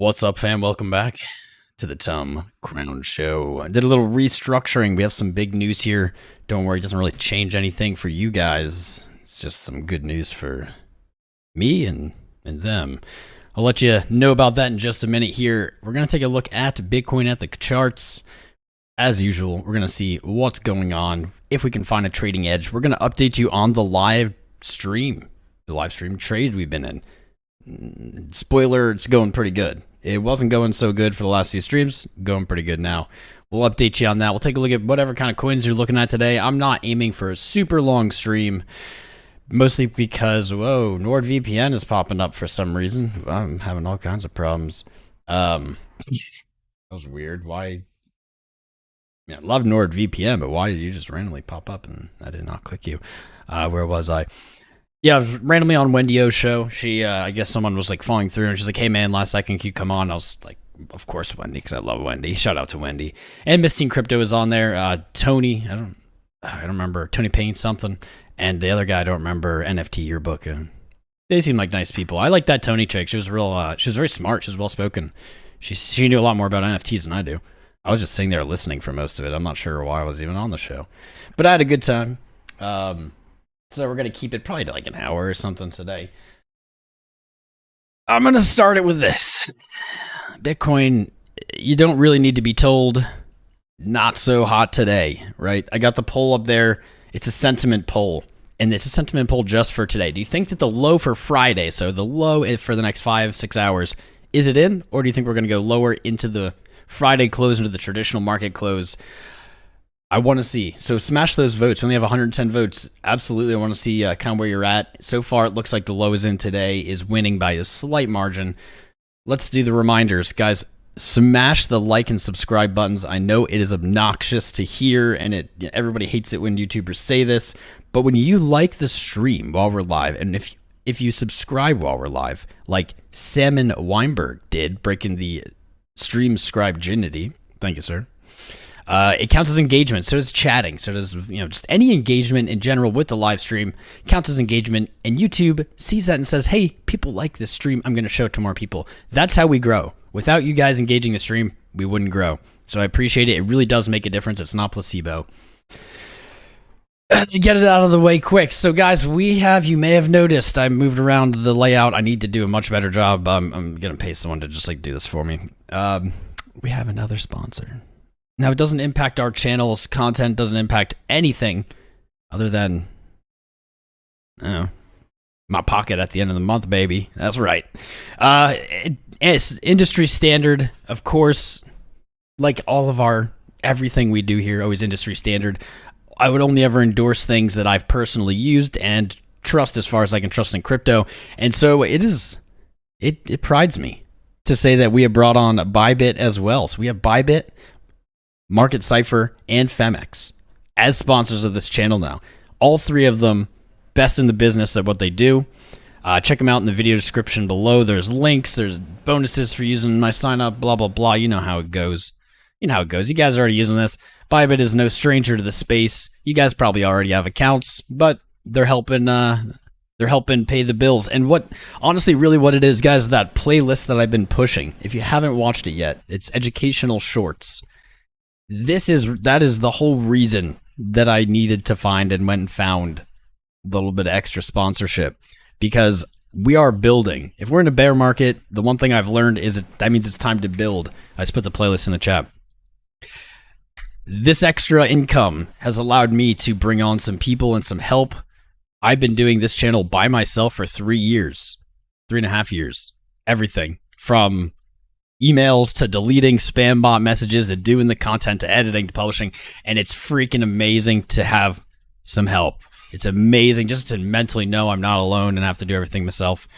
What's up, fam? Welcome back to the Tom Crown Show. I did a little restructuring. We have some big news here. Don't worry, it doesn't really change anything for you guys. It's just some good news for me and them. I'll let you know about that in just a minute here. We're going to take a look at Bitcoin at the charts. As usual, we're going to see what's going on, if we can find a trading edge. We're going to update you on the live stream trade we've been in. Spoiler, it's going pretty good. It wasn't going so good for the last few streams. Going pretty good now. We'll update you on that. We'll take a look at whatever kind of coins you're looking at today. I'm not aiming for a super long stream, mostly because, whoa, NordVPN is popping up for some reason. I'm having all kinds of problems. That was weird. Why? I love NordVPN, but why did you just randomly pop up and I did not click you? Where was I? Yeah, I was randomly on Wendy O's show. She, I guess someone was like falling through and she's like, hey man, last second, can you come on? I was like, of course, Wendy, because I love Wendy. Shout out to Wendy. And Miss Teen Crypto is on there. Tony, I don't remember, Tony Payne something. And the other guy, I don't remember, NFT Yearbook. They seem like nice people. I like that Tony chick. She was real, she was very smart. She was well spoken. She knew a lot more about NFTs than I do. I was just sitting there listening for most of it. I'm not sure why I was even on the show. But I had a good time. So we're going to keep it probably to like an hour or something today. I'm going to start it with this. Bitcoin, you don't really need to be told, not so hot today, right? I got the poll up there. It's a sentiment poll, and it's a sentiment poll just for today. Do you think that the low for Friday, so the low for the next 5-6 hours, is it in? Or do you think we're going to go lower into the Friday close, into the traditional market close? I want to see. So smash those votes. We only have 110 votes. Absolutely, I want to see kind of where you're at. So far, it looks like the low is in today is winning by a slight margin. Let's do the reminders. Guys, smash the like and subscribe buttons. I know it is obnoxious to hear, and everybody hates it when YouTubers say this, but when you like the stream while we're live, and if you subscribe while we're live, like Salmon Weinberg did, breaking the stream scribe virginity. Thank you, sir. It counts as engagement. So does chatting. So does, just any engagement in general with the live stream counts as engagement. And YouTube sees that and says, hey, people like this stream. I'm going to show it to more people. That's how we grow. Without you guys engaging the stream, we wouldn't grow. So I appreciate it. It really does make a difference. It's not placebo. Get it out of the way quick. So guys, you may have noticed I moved around the layout. I need to do a much better job. I'm going to pay someone to just do this for me. We have another sponsor. Now, it doesn't impact our channel's content, doesn't impact anything other than, my pocket at the end of the month, baby. That's right. It's industry standard, of course, like all of everything we do here, always industry standard. I would only ever endorse things that I've personally used and trust as far as I can trust in crypto. And so it prides me to say that we have brought on Bybit as well. So we have Bybit, Market Cypher, and Femex as sponsors of this channel now. All three of them best in the business at what they do. Check them out in the video description below. There's links, there's bonuses for using my sign up, blah, blah, blah. You know how it goes. You guys are already using this. Bybit is no stranger to the space. You guys probably already have accounts, but they're helping pay the bills. And honestly, really what it is, guys, that playlist that I've been pushing. If you haven't watched it yet, it's educational shorts. That is the whole reason that I needed to find and went and found a little bit of extra sponsorship, because we are building. If we're in a bear market, the one thing I've learned is that means it's time to build. I just put the playlist in the chat. This extra income has allowed me to bring on some people and some help. I've been doing this channel by myself for 3 years, 3.5 years. Everything from emails to deleting spam bot messages to doing the content to editing to publishing, and it's freaking amazing to have some help. It's amazing just to mentally know I'm not alone and have to do everything myself.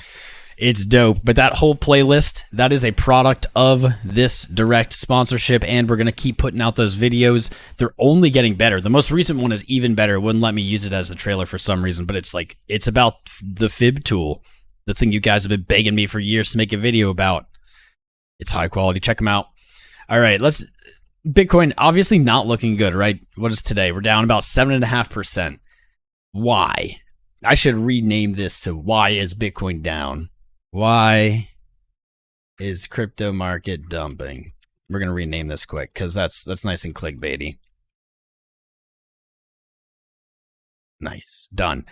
It's dope. But that whole playlist, that is a product of this direct sponsorship, and we're going to keep putting out those videos. They're only getting better. The most recent one is even better. It wouldn't let me use it as the trailer for some reason, but it's about the fib tool, the thing you guys have been begging me for years to make a video about. It's high quality. Check them out. All right, Bitcoin obviously not looking good, right? What is today? We're down about 7.5%. Why? I should rename this to why is Bitcoin down? Why Is crypto market dumping? We're gonna rename this quick because that's nice and clickbaity. Nice, done.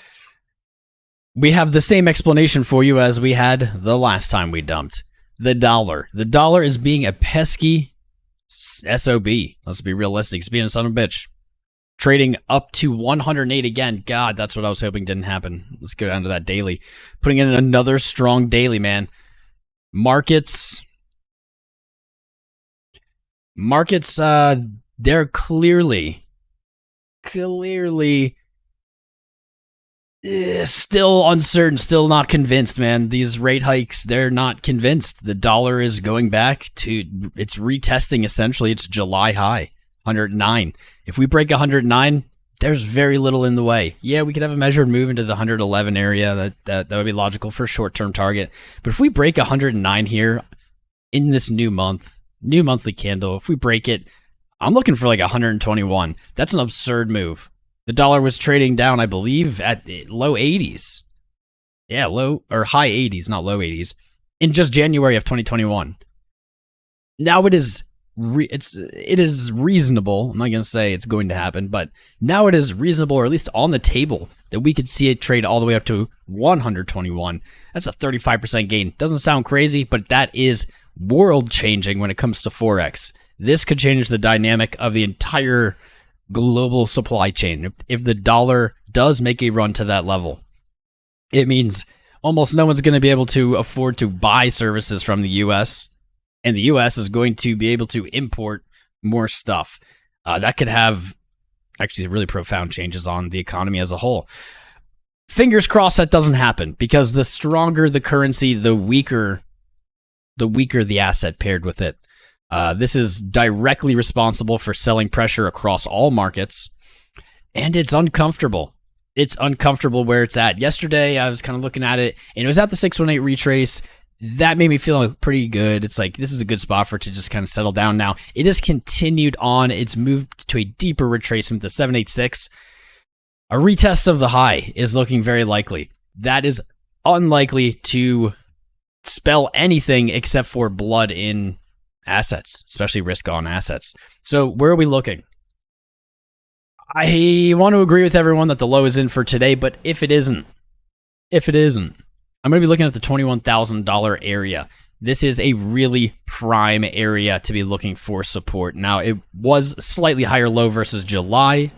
We have the same explanation for you as we had the last time we dumped. The dollar. The dollar is being a pesky SOB. Let's be realistic. It's being a son of a bitch. Trading up to 108 again. God, that's what I was hoping didn't happen. Let's go down to that daily. Putting in another strong daily, man. Markets, they're clearly still uncertain, still not convinced, man. These rate hikes, they're not convinced. The dollar is going back to, it's retesting essentially its July high, 109. If we break 109, there's very little in the way. Yeah, we could have a measured move into the 111 area. That would be logical for a short-term target. But if we break 109 here in this new monthly candle, if we break it, I'm looking for like 121. That's an absurd move. The dollar was trading down, I believe, at low 80s. Yeah, low or high 80s, not low 80s, in just January of 2021. Now it is reasonable. I'm not going to say it's going to happen, but now it is reasonable, or at least on the table, that we could see it trade all the way up to 121. That's a 35% gain. Doesn't sound crazy, but that is world changing when it comes to Forex. This could change the dynamic of the entire global supply chain. If the dollar does make a run to that level, it means almost no one's going to be able to afford to buy services from the US, and the US is going to be able to import more stuff. That could have actually really profound changes on the economy as a whole. Fingers crossed that doesn't happen, because the stronger the currency, the weaker the asset paired with it. This is directly responsible for selling pressure across all markets, and it's uncomfortable. It's uncomfortable where it's at. Yesterday, I was kind of looking at it, and it was at the 618 retrace. That made me feel pretty good. It's like, this is a good spot for it to just kind of settle down now. It has continued on. It's moved to a deeper retracement, the 786. A retest of the high is looking very likely. That is unlikely to spell anything except for blood in assets, especially risk-on assets. So where are we looking? I want to agree with everyone that the low is in for today, but if it isn't, I'm going to be looking at the $21,000 area. This is a really prime area to be looking for support. Now, it was slightly higher low versus July.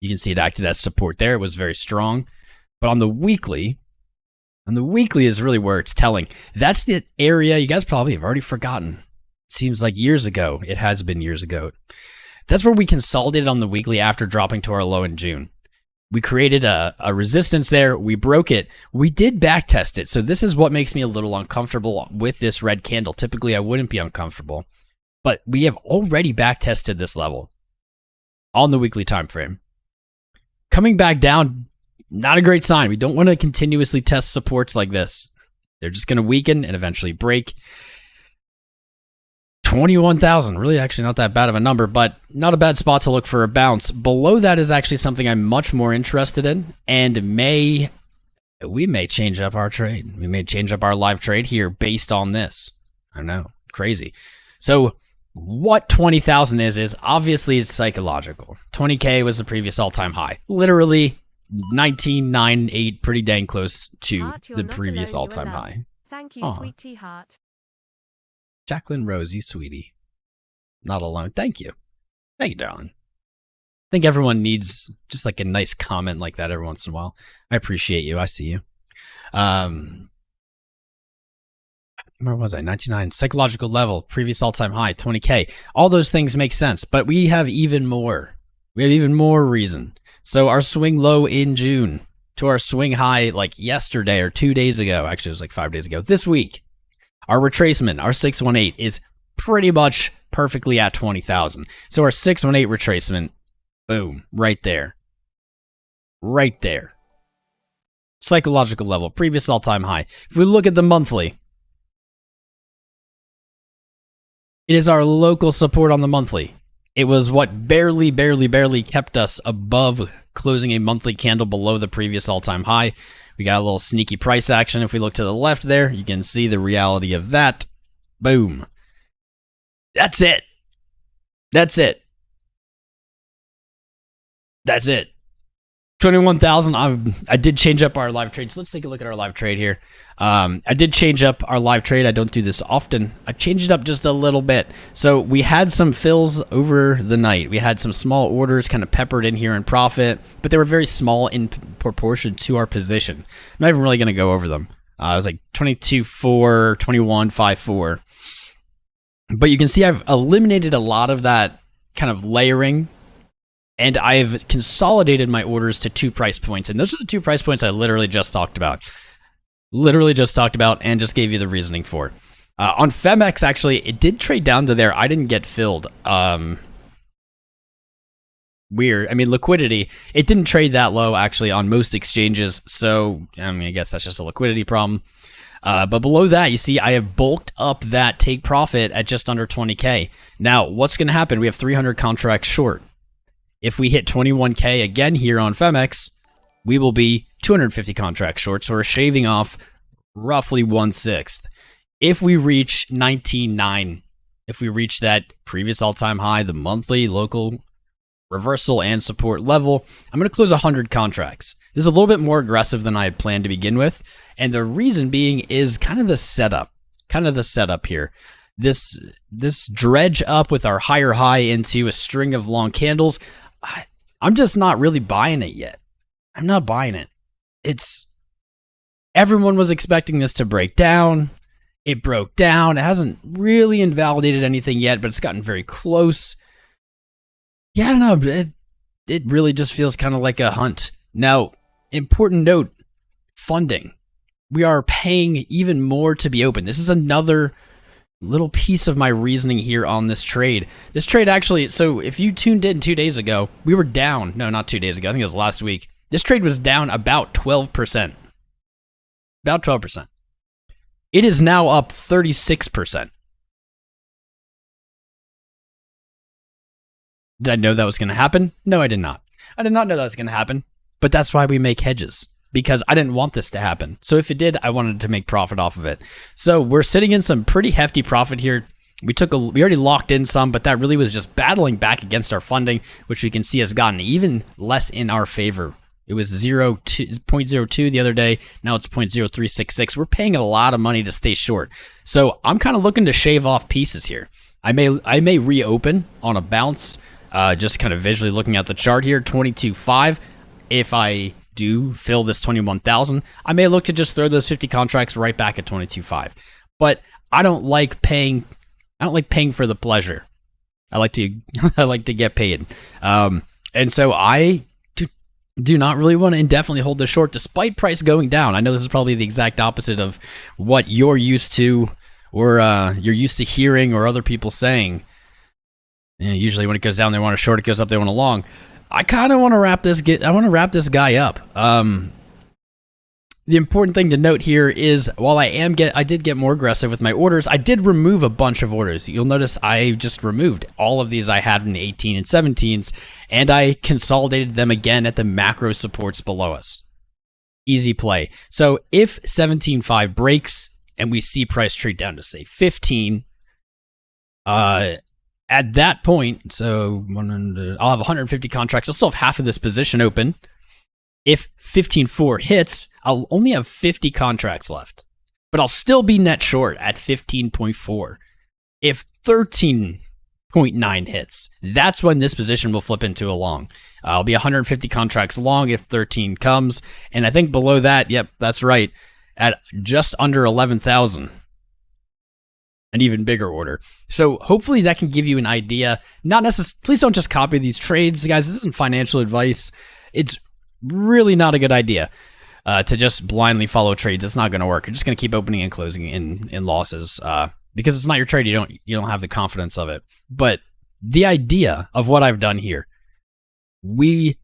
You can see it acted as support there. It was very strong. But on the weekly is really where it's telling. That's the area you guys probably have already forgotten. Seems like years ago. It has been years ago. That's where we consolidated on the weekly after dropping to our low in June. We created a resistance there. We broke it. We did backtest it. So this is what makes me a little uncomfortable with this red candle. Typically, I wouldn't be uncomfortable. But we have already backtested this level on the weekly time frame. Coming back down, not a great sign. We don't want to continuously test supports like this. They're just going to weaken and eventually break. 21,000, really actually not that bad of a number, but not a bad spot to look for a bounce. Below that is actually something I'm much more interested in, and we may change up our trade. We may change up our live trade here based on this. I know, crazy. So what 20,000 is obviously it's psychological. 20K was the previous all-time high. Literally 1998, pretty dang close to Heart, the previous all-time high. Thank you, sweetie heart. Jacqueline Rose, you sweetie. Not alone. Thank you. Thank you, darling. I think everyone needs just like a nice comment like that every once in a while. I appreciate you. I see you. Where was I? 99. Psychological level. Previous all-time high. 20K. All those things make sense, but we have even more. We have even more reason. So our swing low in June to our swing high like yesterday or 2 days ago. Actually, it was like 5 days ago. This week. Our retracement, our 618, is pretty much perfectly at 20,000. So our 618 retracement, boom, right there. Right there. Psychological level, previous all-time high. If we look at the monthly, it is our local support on the monthly. It was what barely kept us above closing a monthly candle below the previous all-time high. We got a little sneaky price action. If we look to the left there, you can see the reality of that. Boom. That's it. That's it. That's it. 21,000. I did change up our live trades. Let's take a look at our live trade here. I did change up our live trade. I don't do this often. I changed it up just a little bit. So we had some fills over the night. We had some small orders kind of peppered in here in profit, but they were very small in proportion to our position. I'm not even really going to go over them. It was like 22.4, 21.54. But you can see I've eliminated a lot of that kind of layering, and I've consolidated my orders to 2 price points. And those are the 2 price points I literally just talked about. And just gave you the reasoning for it. On Femex, actually, it did trade down to there. I didn't get filled. Weird. I mean, liquidity, it didn't trade that low, actually, on most exchanges. So, I mean, I guess that's just a liquidity problem. But below that, you see I have bulked up that take profit at just under 20K. Now, what's going to happen? We have 300 contracts short. If we hit 21K again here on Femex, we will be 250 contracts short, so we're shaving off roughly 1/6. If we reach 19.9, if we reach that previous all-time high, the monthly local reversal and support level, I'm going to close 100 contracts. This is a little bit more aggressive than I had planned to begin with, and the reason being is kind of the setup here. This dredge up with our higher high into a string of long candles, I'm just not really buying it yet. I'm not buying it. Everyone was expecting this to break down. It broke down. It hasn't really invalidated anything yet, but it's gotten very close. Yeah, I don't know. It really just feels kind of like a hunt. Now, important note, funding. We are paying even more to be open. This is another little piece of my reasoning here on this trade. This trade actually, so if you tuned in 2 days ago, we were down. No, not 2 days ago. I think it was last week. This trade was down about 12%. About 12%. It is now up 36%. Did I know that was going to happen? No, I did not. I did not know that was going to happen. But that's why we make hedges, because I didn't want this to happen. So if it did, I wanted to make profit off of it. So we're sitting in some pretty hefty profit here. We already locked in some, but that really was just battling back against our funding, which we can see has gotten even less in our favor. It was 0.02 the other day. Now it's 0.0366. We're paying a lot of money to stay short. So I'm kind of looking to shave off pieces here. I may reopen on a bounce, just kind of visually looking at the chart here, 22.5. If I do fill this 21,000, I may look to just throw those 50 contracts right back at 22.5. But I don't like paying for the pleasure. I like to get paid. And so I do not really want to indefinitely hold this short despite price going down. I know this is probably the exact opposite of what you're used to, or you're used to hearing, or other people saying. Usually when it goes down, they want a short. It goes up, they want a long. I kind of want to wrap this guy up. The important thing to note here is, while I did get more aggressive with my orders, I did remove a bunch of orders. You'll notice I just removed all of these I had in the 18 and 17s, and I consolidated them again at the macro supports below us. Easy play. So if 17.5 breaks and we see price trade down to say 15, at that point, so I'll have 150 contracts. I'll still have half of this position open. If 15.4 hits, I'll only have 50 contracts left, but I'll still be net short at 15.4. If 13.9 hits, that's when this position will flip into a long. I'll be 150 contracts long if 13 comes, and I think below that, yep, that's right, at just under 11,000. An even bigger order. So hopefully that can give you an idea. Not necessarily, please don't just copy these trades, guys. This isn't financial advice. It's really not a good idea to just blindly follow trades. It's not going to work. You're just going to keep opening and closing in losses because it's not your trade. You don't have the confidence of it. But the idea of what I've done here, we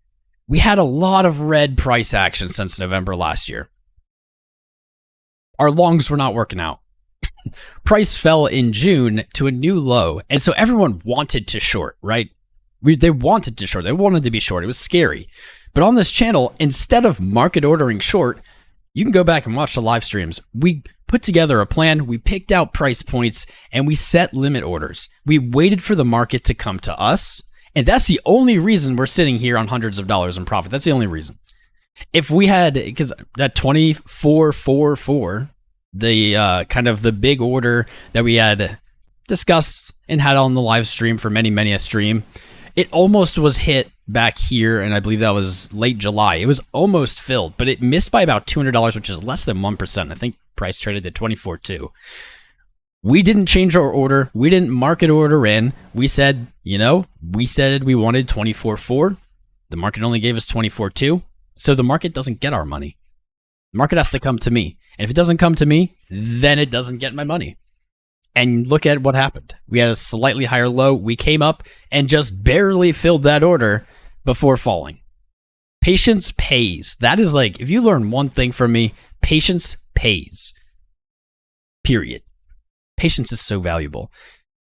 had a lot of red price action since November last year. Our longs were not working out. Price fell in June to a new low, and so everyone wanted to short, right? They wanted to short. They wanted to be short. It was scary. But on this channel, instead of market ordering short, you can go back and watch the live streams. We put together a plan, we picked out price points, and we set limit orders. We waited for the market to come to us, and that's the only reason we're sitting here on hundreds of dollars in profit. That's the only reason. If we had, because that 2444, the kind of the big order that we had discussed and had on the live stream for many a stream, it almost was hit back here, and I believe that was late July. It was almost filled, but it missed by about $200, which is less than 1%. I think price traded at 24.2. We didn't change our order. We didn't market order in. We said, we said we wanted 24.4. The market only gave us 24.2. So the market doesn't get our money. The market has to come to me. And if it doesn't come to me, then it doesn't get my money. And look at what happened. We had a slightly higher low. We came up and just barely filled that order before falling. Patience pays. That is like, if you learn one thing from me, patience pays. Period. Patience is so valuable.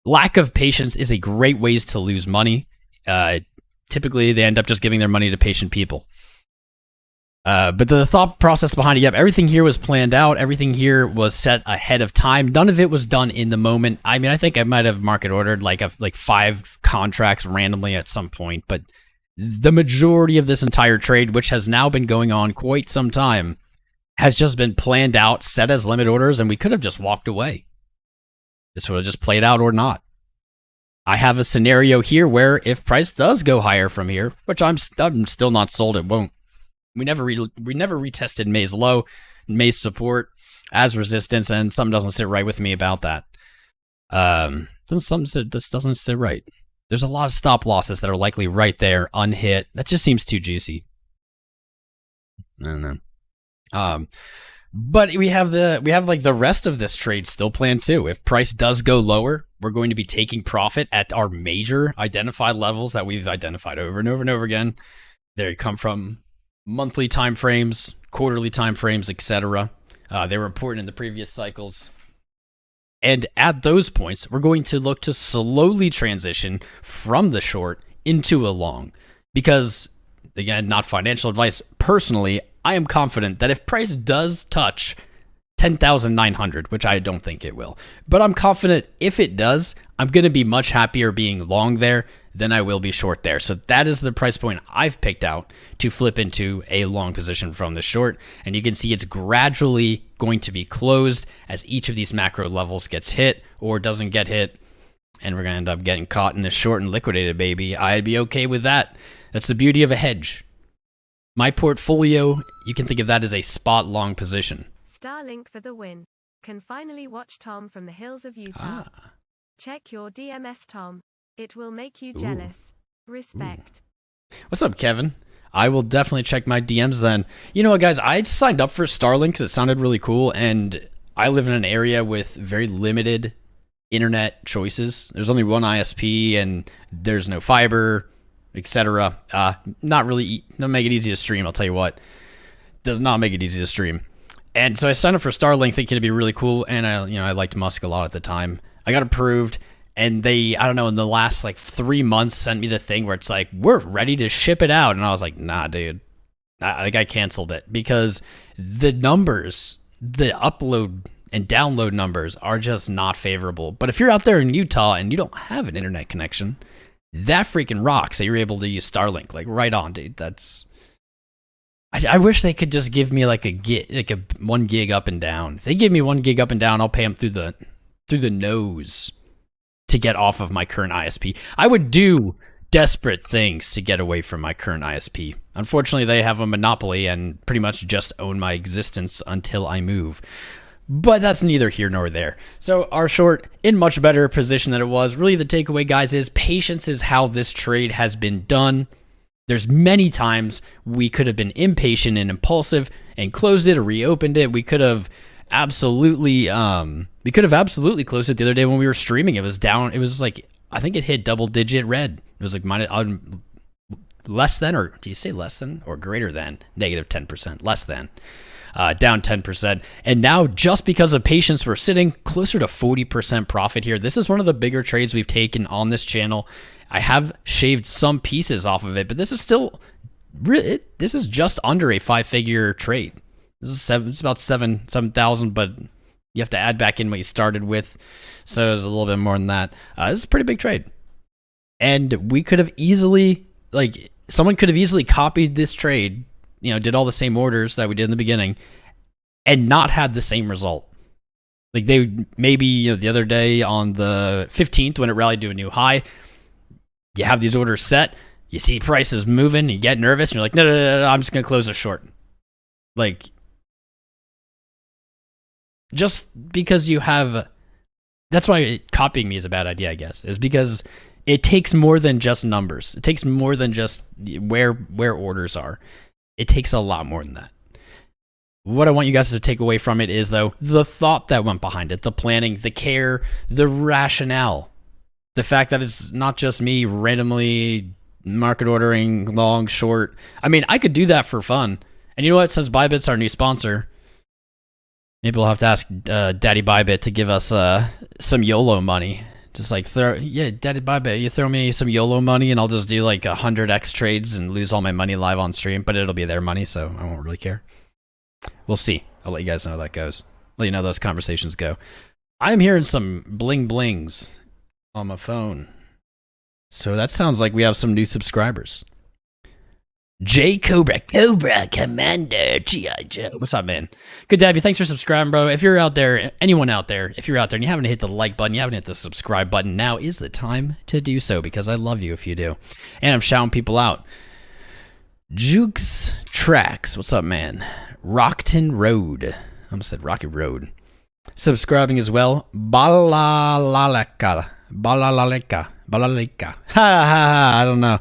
Lack of patience is a great way to lose money. Typically, they end up just giving their money to patient people. But the thought process behind it, yep, everything here was planned out. Everything here was set ahead of time. None of it was done in the moment. I mean, I think I might have market ordered like 5 contracts randomly at some point, but the majority of this entire trade, which has now been going on quite some time, has just been planned out, set as limit orders, and we could have just walked away. This would have just played out or not. I have a scenario here where if price does go higher from here, which I'm still not sold, it won't. We never retested May's low, May's support as resistance, and something doesn't sit right with me about that. This doesn't sit right. There's a lot of stop losses that are likely right there, unhit. That just seems too juicy. I don't know. But we have like the rest of this trade still planned too. If price does go lower, we're going to be taking profit at our major identified levels that we've identified over and over and over again. They come from monthly time frames, quarterly time frames, etc. They were important in the previous cycles. And at those points, we're going to look to slowly transition from the short into a long. Because, again, not financial advice, personally, I am confident that if price does touch 10,900, which I don't think it will, but I'm confident if it does, I'm going to be much happier being long there than I will be short there. So that is the price point I've picked out to flip into a long position from the short. And you can see it's gradually going to be closed as each of these macro levels gets hit or doesn't get hit. And we're going to end up getting caught in the short and liquidated, baby. I'd be okay with that. That's the beauty of a hedge. My portfolio, you can think of that as a spot long position. Starlink for the win. Can finally watch Tom from the hills of Utah. Check your DMS, Tom. It will make you jealous. Respect. What's up, Kevin? I will definitely check my DMs then. You know what, guys? I signed up for Starlink because it sounded really cool, and I live in an area with very limited internet choices. There's only one ISP, and there's no fiber, etc. Not really. Doesn't make it easy to stream. I'll tell you what. Does not make it easy to stream. And so I signed up for Starlink thinking it'd be really cool, and I liked Musk a lot at the time. I got approved. And they, I don't know, in the last 3 months sent me the thing where it's like, we're ready to ship it out. And I was like, nah, dude. I canceled it because the numbers, the upload and download numbers are just not favorable. But if you're out there in Utah and you don't have an internet connection, that freaking rocks that you're able to use Starlink. Like, right on, dude. That's... I wish they could just give me a 1 gig up and down. If they give me 1 gig up and down, I'll pay them through the nose to get off of my current ISP. I would do desperate things to get away from my current ISP. Unfortunately, they have a monopoly and pretty much just own my existence until I move. But that's neither here nor there. So our short in much better position than it was. Really the takeaway, guys, is patience is how this trade has been done. There's many times we could have been impatient and impulsive and closed it or reopened it. We could have absolutely closed it the other day when we were streaming. It was down. It was I think it hit double digit red. It was less than, or do you say less than or greater than negative 10%? Less than, down 10%. And now just because of patience, we're sitting closer to 40% profit here. This is one of the bigger trades we've taken on this channel. I have shaved some pieces off of it, but this is still really, this is just under a 5-figure trade. This is it's about 7,000, but You have to add back in what you started with. So it was a little bit more than that. This is a pretty big trade. And we could have easily, like, someone could have easily copied this trade, you know, did all the same orders that we did in the beginning and not had the same result. Like, they maybe, you know, the other day on the 15th when it rallied to a new high, you have these orders set, you see prices moving, you get nervous, and you're like, no, I'm just going to close a short. Like, just because you have, that's why copying me is a bad idea, I guess, is because it takes more than just numbers. It takes more than just where orders are. It takes a lot more than that. What I want you guys to take away from it is, though, the thought that went behind it, the planning, the care, the rationale. The fact that it's not just me randomly market ordering long, short. I mean, I could do that for fun. And you know what? Since Bybit's our new sponsor, maybe we'll have to ask Daddy Bybit to give us some YOLO money. Just like, Daddy Bybit, you throw me some YOLO money and I'll just do like 100x trades and lose all my money live on stream, but it'll be their money, so I won't really care. We'll see. I'll let you guys know how that goes. Let you know how those conversations go. I'm hearing some bling blings on my phone. So that sounds like we have some new subscribers. J Cobra Commander G.I. Joe. What's up, man? Good to have you. Thanks for subscribing, bro. If you're out there, anyone out there, if you're out there and you haven't hit the like button, you haven't hit the subscribe button, now is the time to do so, because I love you if you do. And I'm shouting people out. Jukes Tracks. What's up, man? Rockton Road. I almost said Rocky Road. Subscribing as well. Balalaleka. Ha ha. I don't know.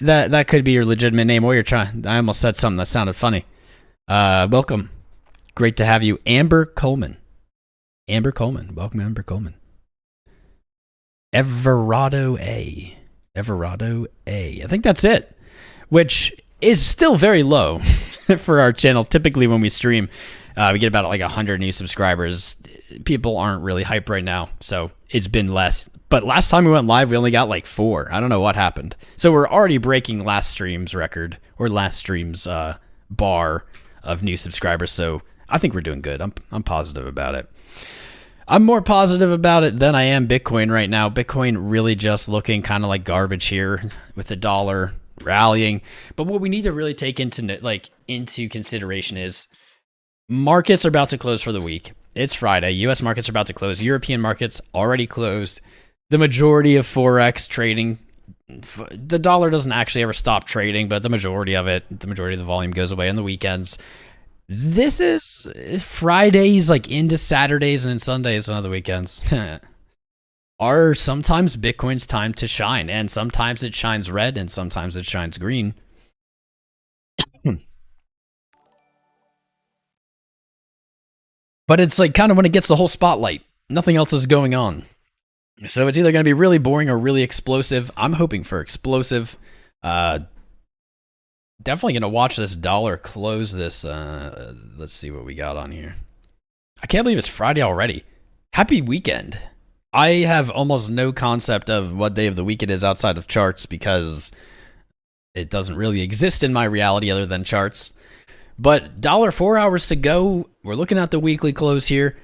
That could be your legitimate name, or you're trying. I almost said something that sounded funny. Welcome. Great to have you. Amber Coleman. Welcome, Amber Coleman. Everardo A. I think that's it. Which is still very low for our channel. Typically when we stream, we get about like 100 new subscribers. People aren't really hyped right now, so it's been less. But last time we went live, we only got like 4. I don't know what happened. So we're already breaking last stream's record, or last stream's bar of new subscribers. So I think we're doing good. I'm positive about it. I'm more positive about it than I am Bitcoin right now. Bitcoin really just looking kind of like garbage here with the dollar rallying. But what we need to really take into consideration is markets are about to close for the week. It's Friday. US markets are about to close. European markets already closed. The majority of Forex trading, the dollar doesn't actually ever stop trading, but the majority of the volume goes away on the weekends. This is Fridays, like into Saturdays and then Sundays on the weekends. Are sometimes Bitcoin's time to shine, and sometimes it shines red and sometimes it shines green. But it's like kind of when it gets the whole spotlight, nothing else is going on. So it's either going to be really boring or really explosive. I'm hoping for explosive. Definitely going to watch this dollar close this. Let's see what we got on here. I can't believe it's Friday already. Happy weekend. I have almost no concept of what day of the week it is outside of charts because it doesn't really exist in my reality other than charts. But dollar 4 hours to go. We're looking at the weekly close here.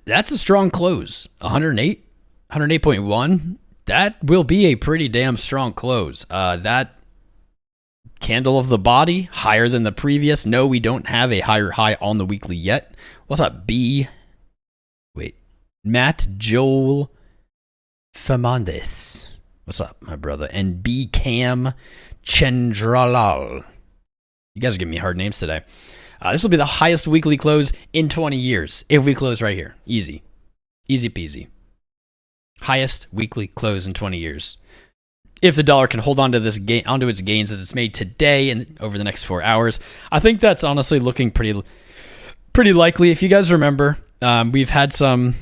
That's a strong close. 108.1. That will be a pretty damn strong close. That candle of the body, higher than the previous. No, we don't have a higher high on the weekly yet. What's up, Matt Joel Famandes. What's up, my brother? And B Cam Chendralal. You guys are giving me hard names today. This will be the highest weekly close in 20 years if we close right here. Easy. Easy peasy. Highest weekly close in 20 years. If the dollar can hold on to this onto its gains that it's made today and over the next 4 hours, I think that's honestly looking pretty likely. If you guys remember, we've had some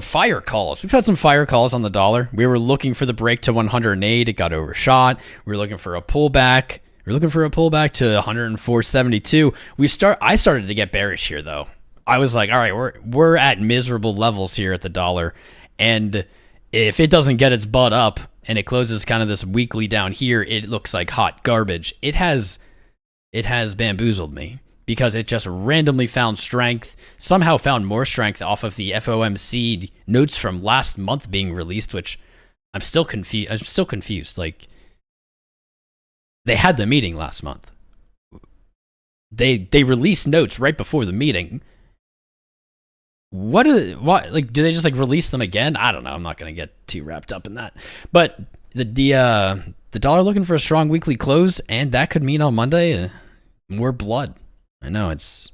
fire calls. We've had some fire calls on the dollar. We were looking for the break to 108. It got overshot. We were looking for a pullback. We're looking for a pullback to 104.72. I started to get bearish here though. I was like, all right, we're at miserable levels here at the dollar, and if it doesn't get its butt up and it closes kind of this weekly down here, it looks like hot garbage. It has bamboozled me because it just randomly found strength, somehow found more strength off of the FOMC notes from last month being released, which I'm still confused. Like, they had the meeting last month. They released notes right before the meeting. What like, do they just like release them again? I don't know. I'm not going to get too wrapped up in that. But the dollar looking for a strong weekly close, and that could mean on Monday more blood. I know it's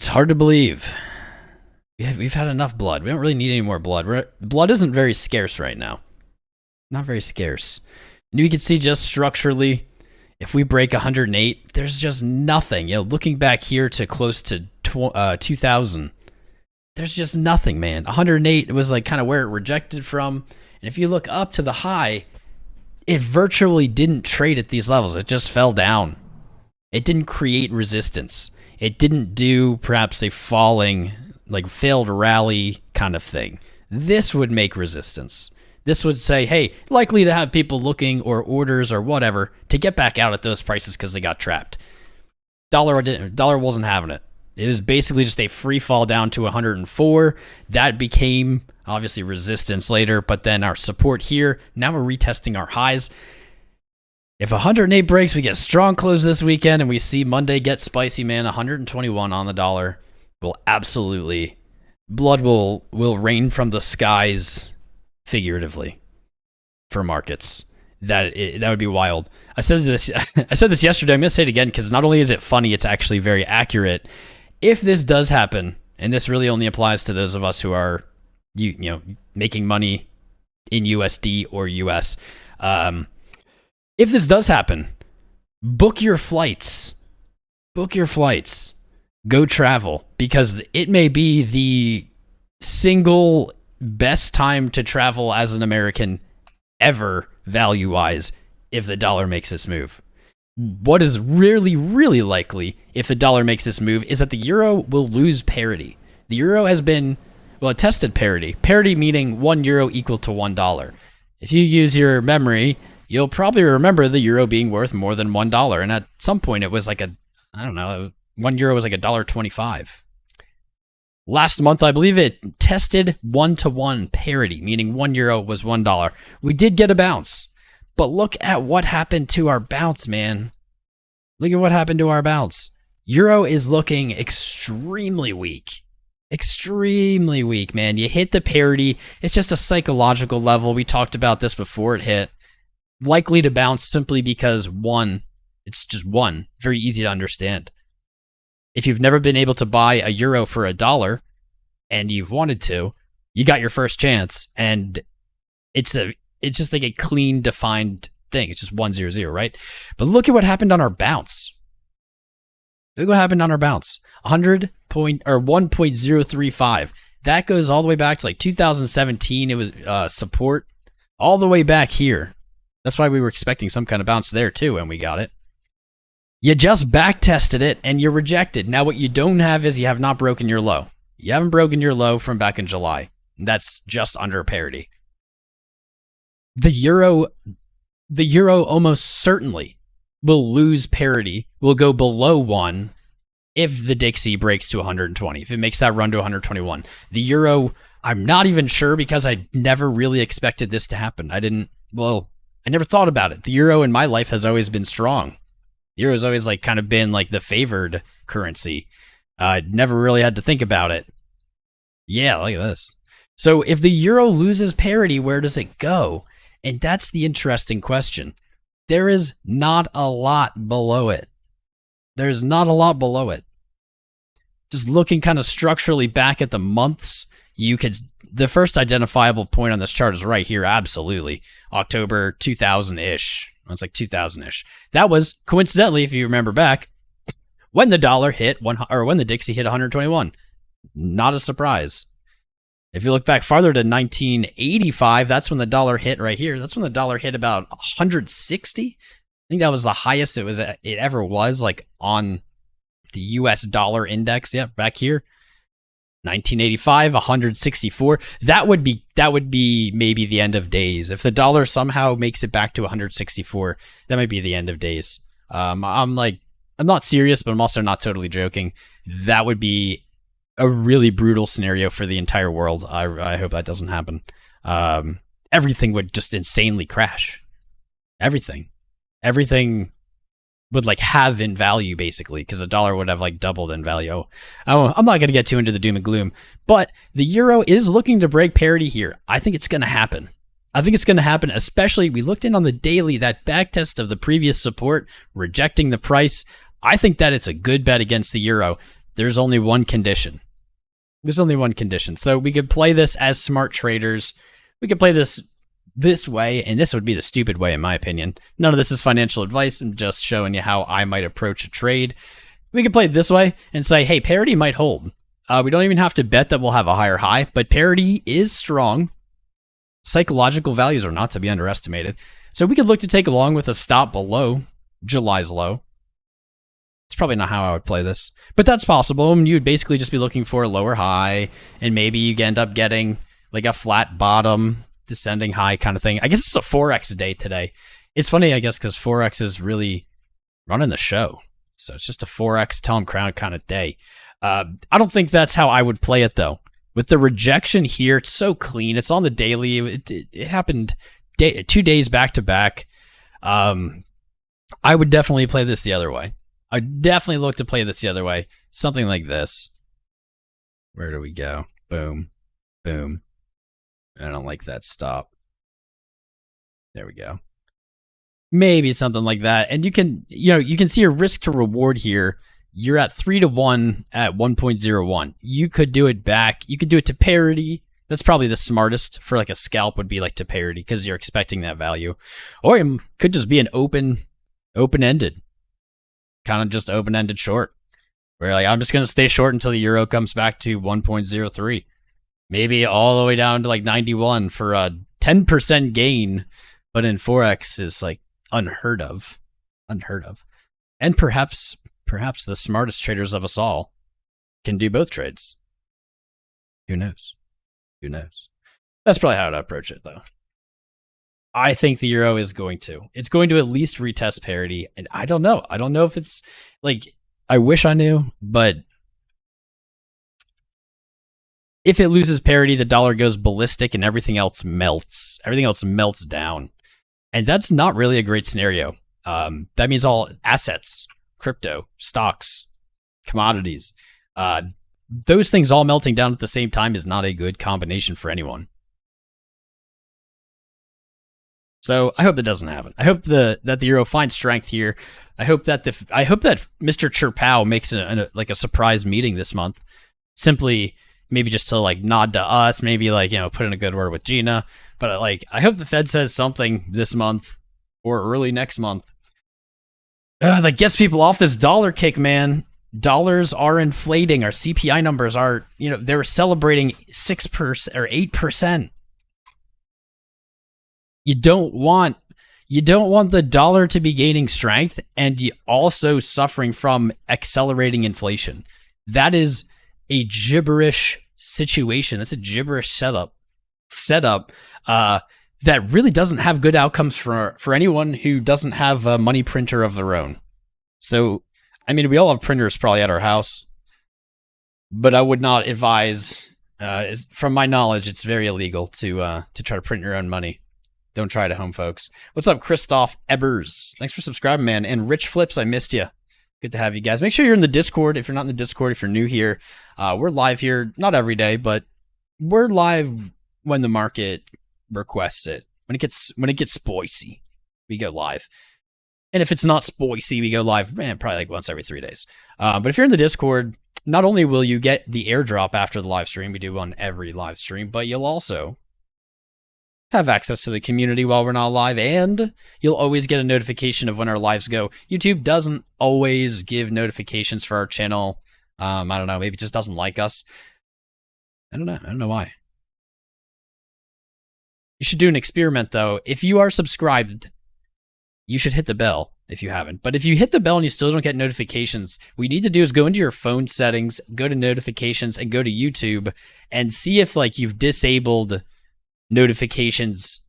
hard to believe. We've had enough blood. We don't really need any more blood. Blood isn't very scarce right now. Not very scarce. And you can see just structurally, if we break 108, there's just nothing. You know, looking back here to close to 2000, there's just nothing, man. 108 was like kind of where it rejected from. And if you look up to the high, it virtually didn't trade at these levels. It just fell down. It didn't create resistance. It didn't do perhaps a falling, like failed rally kind of thing. This would make resistance. This would say, hey, likely to have people looking or orders or whatever to get back out at those prices because they got trapped. Dollar wasn't having it. It was basically just a free fall down to 104. That became obviously resistance later, but then our support here. Now we're retesting our highs. If 108 breaks, we get strong close this weekend, and we see Monday get spicy, man. 121 on the dollar will absolutely, blood will rain from the skies, figuratively, for markets. That would be wild. I said this yesterday. I'm gonna say it again because not only is it funny, it's actually very accurate. If this does happen, and this really only applies to those of us who are you know making money in USD or US. If this does happen, book your flights. Book your flights. Go travel, because it may be the single best time to travel as an American ever, value-wise, if the dollar makes this move. What is really, really likely if the dollar makes this move is that the euro will lose parity. The euro has been, well, it tested parity. Parity meaning 1 euro equal to $1. If you use your memory, you'll probably remember the euro being worth more than $1. And at some point it was like I don't know, 1 euro was like $1.25. Last month, I believe it tested 1-to-1 parity, meaning 1 euro was $1. We did get a bounce. But look at what happened to our bounce, man. Look at what happened to our bounce. Euro is looking extremely weak. Extremely weak, man. You hit the parity. It's just a psychological level. We talked about this before it hit. Likely to bounce simply because it's just one. Very easy to understand. If you've never been able to buy a euro for $1 and you've wanted to, you got your first chance, and it's just like a clean, defined thing. It's just 100, right? But look at what happened on our bounce. Look what happened on our bounce. 1.035. That goes all the way back to like 2017. It was support all the way back here. That's why we were expecting some kind of bounce there too, and we got it. You just back tested it and you're rejected. Now what you don't have is you have not broken your low. You haven't broken your low from back in July. That's just under parity. The euro almost certainly will lose parity, will go below 1 if the Dixie breaks to 120, if it makes that run to 121. The euro, I'm not even sure because I never really expected this to happen. I never thought about it. The euro in my life has always been strong. The euro's always like kind of been like the favored currency. Never really had to think about it. Yeah, look at this. So if the euro loses parity, where does it go? And that's the interesting question. There is not a lot below it. There's not a lot below it. Just looking kind of structurally back at the months, the first identifiable point on this chart is right here, absolutely. October 2000-ish. It's like 2000-ish. That was, coincidentally, if you remember back, when the dollar hit when the Dixie hit 121. Not a surprise. If you look back farther to 1985, that's when the dollar hit right here. That's when the dollar hit about 160. I think that was the highest it ever was, like on the US dollar index. Yeah, back here. 1985, 164. That would be maybe the end of days. If the dollar somehow makes it back to 164, that might be the end of days. I'm like I'm not serious, but I'm also not totally joking. That would be a really brutal scenario for the entire world. I hope that doesn't happen. Everything would just insanely crash. Everything would like have in value basically, because the dollar would have like doubled in value. I'm not going to get too into the doom and gloom, but the euro is looking to break parity here. I think it's going to happen. Especially we looked in on the daily, that back test of the previous support, rejecting the price. I think that it's a good bet against the euro. There's only one condition. So we could play this as smart traders. We could play this way, and this would be the stupid way in my opinion. None of this is financial advice. I'm just showing you how I might approach a trade. We could play it this way and say, hey, parity might hold. We don't even have to bet that we'll have a higher high, but parity is strong. Psychological values are not to be underestimated. So we could look to take along with a stop below July's low. It's probably not how I would play this, but that's possible. And you would basically just be looking for a lower high, and maybe you end up getting like a flat bottom, descending high kind of thing. I guess it's a Forex day today. It's funny, I guess, because Forex is really running the show. So it's just a Forex Tom Crown kind of day. I don't think that's how I would play it, though. With the rejection here, it's so clean. It's on the daily. It happened 2 days back to back. I would definitely play this the other way. I'd definitely look to play this the other way. Something like this. Where do we go? Boom. Boom. I don't like that stop. There we go. Maybe something like that. And you can see a risk to reward here. You're at 3-1 at 1.01. You could do it back. You could do it to parity. That's probably the smartest for like a scalp, would be like to parity, because you're expecting that value. Or it could just be an open-ended, kind of just open-ended short, where like I'm just going to stay short until the euro comes back to 1.03. Maybe all the way down to like 91 for a 10% gain, but in Forex is like unheard of. And perhaps the smartest traders of us all can do both trades. Who knows? That's probably how I'd approach it, though. I think the euro is going to. It's going to at least retest parity, and I don't know. I don't know if it's like, I wish I knew, but if it loses parity, the dollar goes ballistic and everything else melts. Everything else melts down. And that's not really a great scenario. That means all assets, crypto, stocks, commodities, those things all melting down at the same time is not a good combination for anyone. So I hope that doesn't happen. I hope that the euro finds strength here. I hope that Mr. Chirpow makes a surprise meeting this month. Simply, maybe just to like nod to us, maybe like, put in a good word with Gina. But like, I hope the Fed says something this month or early next month that gets people off this dollar kick, man. Dollars are inflating. Our CPI numbers are, they're celebrating 6% or 8%. You don't want the dollar to be gaining strength and you also suffering from accelerating inflation. That is a gibberish situation. That's a gibberish setup that really doesn't have good outcomes for anyone who doesn't have a money printer of their own. So, I mean, we all have printers probably at our house, but I would not advise, from my knowledge, it's very illegal to try to print your own money. Don't try it at home, folks. What's up, Christoph Ebers? Thanks for subscribing, man. And Rich Flips, I missed you. Good to have you guys. Make sure you're in the Discord. If you're not in the Discord, if you're new here, we're live here, not every day, but we're live when the market requests it. When it gets spicy, we go live. And if it's not spicy, we go live, probably like once every 3 days. But if you're in the Discord, not only will you get the airdrop after the live stream, we do on every live stream, but you'll also have access to the community while we're not live, and you'll always get a notification of when our lives go. YouTube doesn't always give notifications for our channel. I don't know, maybe it just doesn't like us. I don't know why. You should do an experiment, though. If you are subscribed, you should hit the bell if you haven't. But if you hit the bell and you still don't get notifications, what you need to do is go into your phone settings, go to notifications, and go to YouTube and see if like you've disabled notifications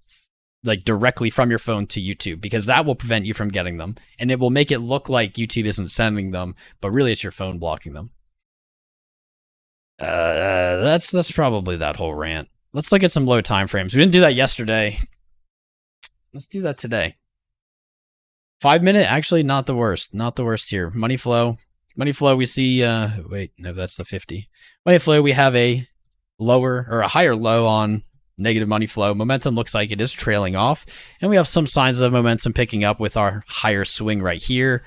like directly from your phone to YouTube, because that will prevent you from getting them, and it will make it look like YouTube isn't sending them, but really it's your phone blocking them. That's probably that whole rant. Let's look at some low time frames. We didn't do that yesterday. Let's do that today. 5 minute, actually not the worst. Not the worst here. Money flow. Money flow, we see, wait, no, that's the 50. Money flow, we have a lower or a higher low on negative money flow. Momentum looks like it is trailing off, and we have some signs of momentum picking up with our higher swing right here.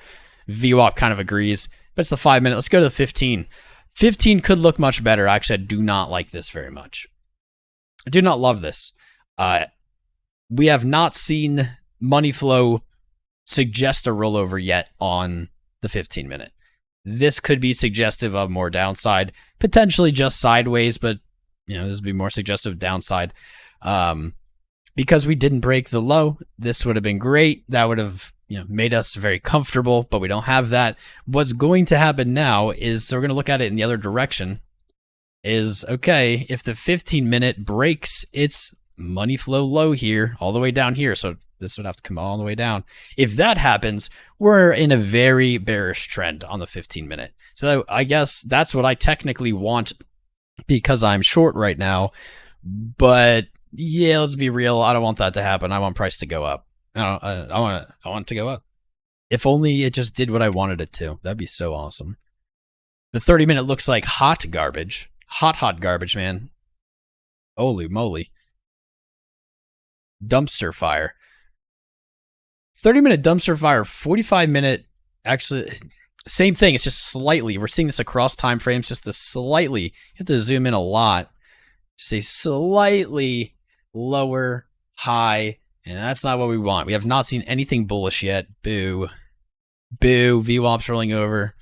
VWAP kind of agrees, but it's the 5 minute. Let's go to the 15. 15 could look much better. Actually, I do not like this very much. I do not love this. We have not seen money flow suggest a rollover yet on the 15 minute. This could be suggestive of more downside, potentially just sideways, but you know, this would be more suggestive of downside. Because we didn't break the low, this would have been great. That would have, you know, made us very comfortable, but we don't have that. What's going to happen now is, so we're going to look at it in the other direction, is, okay, if the 15 minute breaks its money flow low here, all the way down here, so this would have to come all the way down. If that happens, we're in a very bearish trend on the 15 minute. So I guess that's what I technically want, because I'm short right now. But yeah, let's be real. I don't want that to happen. I want price to go up. I want it to go up. If only it just did what I wanted it to. That'd be so awesome. The 30 minute looks like hot garbage. Hot garbage, man. Holy moly. Dumpster fire. 30 minute dumpster fire. 45 minute, actually, same thing. It's just slightly. We're seeing this across time frames, just the slightly. You have to zoom in a lot. Just a slightly lower high. And that's not what we want. We have not seen anything bullish yet. Boo. Boo. VWAP's rolling over.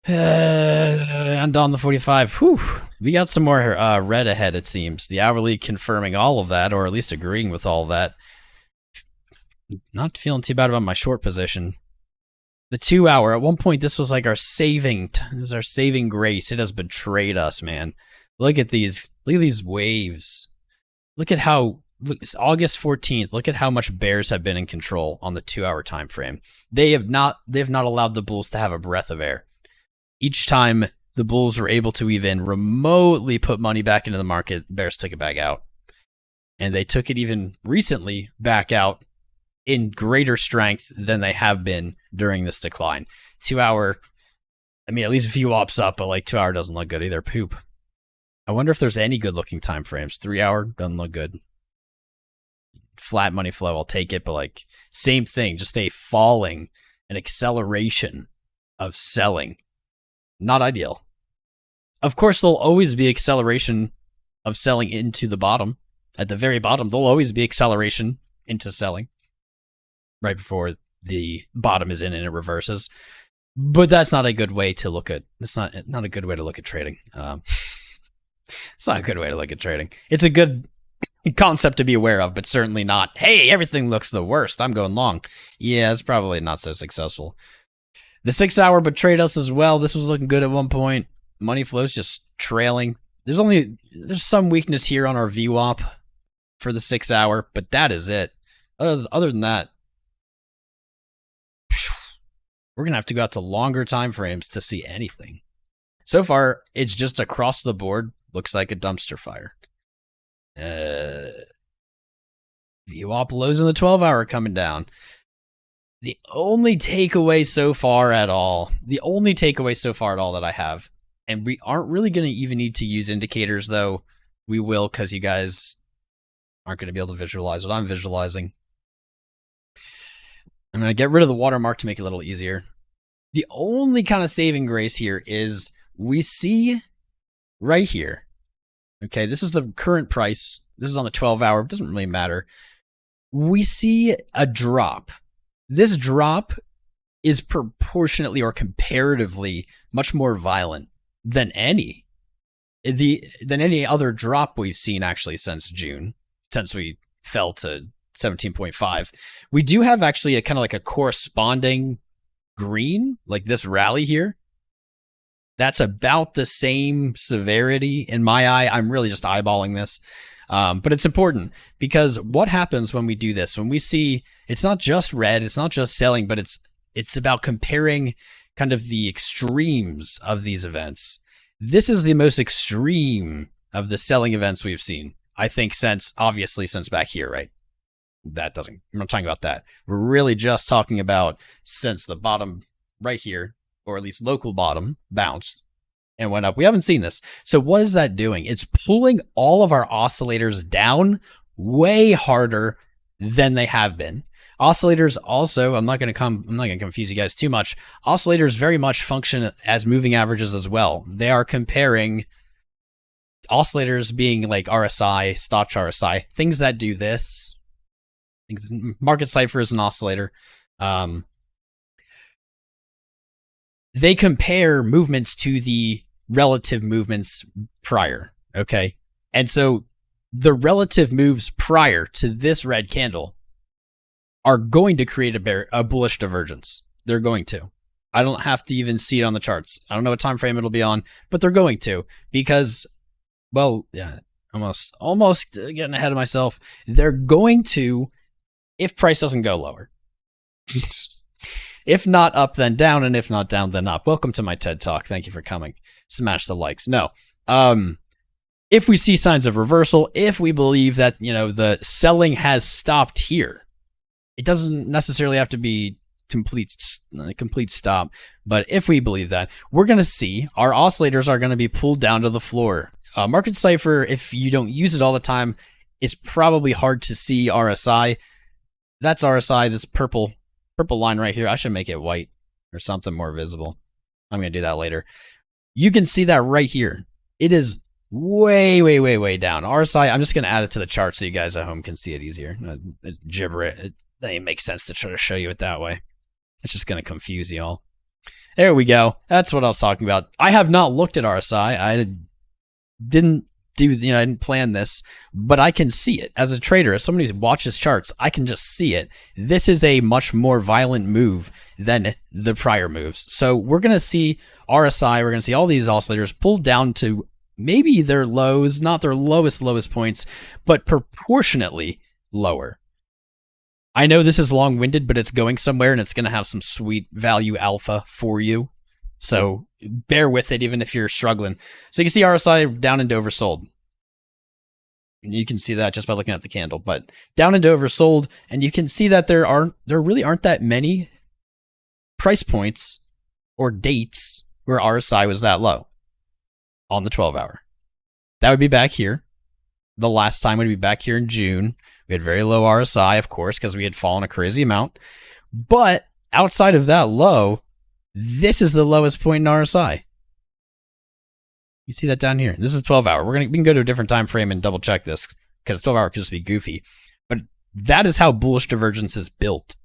And on the 45. Whew. We got some more red ahead, it seems. The hourly confirming all of that, or at least agreeing with all of that. Not feeling too bad about my short position. The 2 hour, at one point, this was like our saving, it was our saving grace. It has betrayed us, man. Look at these waves. Look at how, look, it's August 14th. Look at how much bears have been in control on the 2 hour time frame. They have not allowed the bulls to have a breath of air. Each time the bulls were able to even remotely put money back into the market, bears took it back out. And they took it even recently back out in greater strength than they have been during this decline. 2 hour, I mean, at least VWAP's up, but like 2 hour doesn't look good either. Poop. I wonder if there's any good looking time frames. 3 hour doesn't look good. Flat money flow, I'll take it, but like same thing, just a falling, an acceleration of selling. Not ideal. Of course, there'll always be acceleration of selling into the bottom. At the very bottom, there'll always be acceleration into selling right before the bottom is in and it reverses. But that's not a good way to look at. It's not a good way to look at trading. It's not a good way to look at trading. It's a good concept to be aware of, but certainly not, hey, everything looks the worst, I'm going long. Yeah, it's probably not so successful. The 6 hour betrayed us as well. This was looking good at one point. Money flow's just trailing. There's some weakness here on our VWAP for the 6 hour, but that is it. Other than that, we're going to have to go out to longer time frames to see anything. So far, it's just across the board. Looks like a dumpster fire. VWAP lows in the 12 hour coming down. The only takeaway so far at all that I have, and we aren't really going to even need to use indicators, though. We will, because you guys aren't going to be able to visualize what I'm visualizing. I'm going to get rid of the watermark to make it a little easier. The only kind of saving grace here is we see right here. Okay, this is the current price. This is on the 12 hour. It doesn't really matter. We see a drop. This drop is proportionately or comparatively much more violent than any other drop we've seen actually since June, since we fell to 17.5. We do have actually a kind of like a corresponding green, like this rally here. That's about the same severity in my eye. I'm really just eyeballing this. But it's important because what happens when we do this, when we see it's not just red, it's not just selling, but it's about comparing kind of the extremes of these events. This is the most extreme of the selling events we've seen, I think, since back here, right? I'm not talking about that. We're really just talking about since the bottom right here, or at least local bottom, bounced and went up. We haven't seen this. So what is that doing? It's pulling all of our oscillators down way harder than they have been. Oscillators also, I'm not going to confuse you guys too much. Oscillators very much function as moving averages as well. They are comparing oscillators being like RSI, Stoch RSI, things that do this. Market Cipher is an oscillator. They compare movements to the relative movements prior, okay? And so the relative moves prior to this red candle are going to create a bullish divergence. They're going to. I don't have to even see it on the charts. I don't know what time frame it'll be on, but they're going to because, well, yeah, almost getting ahead of myself. They're going to, if price doesn't go lower. If not up, then down, and if not down, then up. Welcome to my TED Talk. Thank you for coming. Smash the likes. No. If we see signs of reversal, if we believe that, the selling has stopped here, it doesn't necessarily have to be complete stop, but if we believe that, we're going to see our oscillators are going to be pulled down to the floor. Market Cipher, if you don't use it all the time, it's probably hard to see RSI. That's RSI, this purple line right here. I should make it white or something more visible. I'm going to do that later. You can see that right here. It is way, way, way, way down. RSI, I'm just going to add it to the chart so you guys at home can see it easier. Gibber it. It doesn't make sense to try to show you it that way. It's just going to confuse you all. There we go. That's what I was talking about. I have not looked at RSI. I didn't I didn't plan this, but I can see it as a trader. As somebody who watches charts, I can just see it. This is a much more violent move than the prior moves. So we're going to see RSI, we're going to see all these oscillators pulled down to maybe their lows, not their lowest points, but proportionately lower. I know this is long-winded, but it's going somewhere and it's going to have some sweet value alpha for you. So bear with it, even if you're struggling. So you can see RSI down and oversold. You can see that just by looking at the candle, but down and oversold. And you can see that there really aren't that many price points or dates where RSI was that low on the 12-hour. That would be back here. The last time would be back here in June. We had very low RSI, of course, because we had fallen a crazy amount. But outside of that low, this is the lowest point in RSI. You see that down here. This is 12-hour. We can go to a different time frame and double check this because 12-hour could just be goofy. But that is how bullish divergence is built.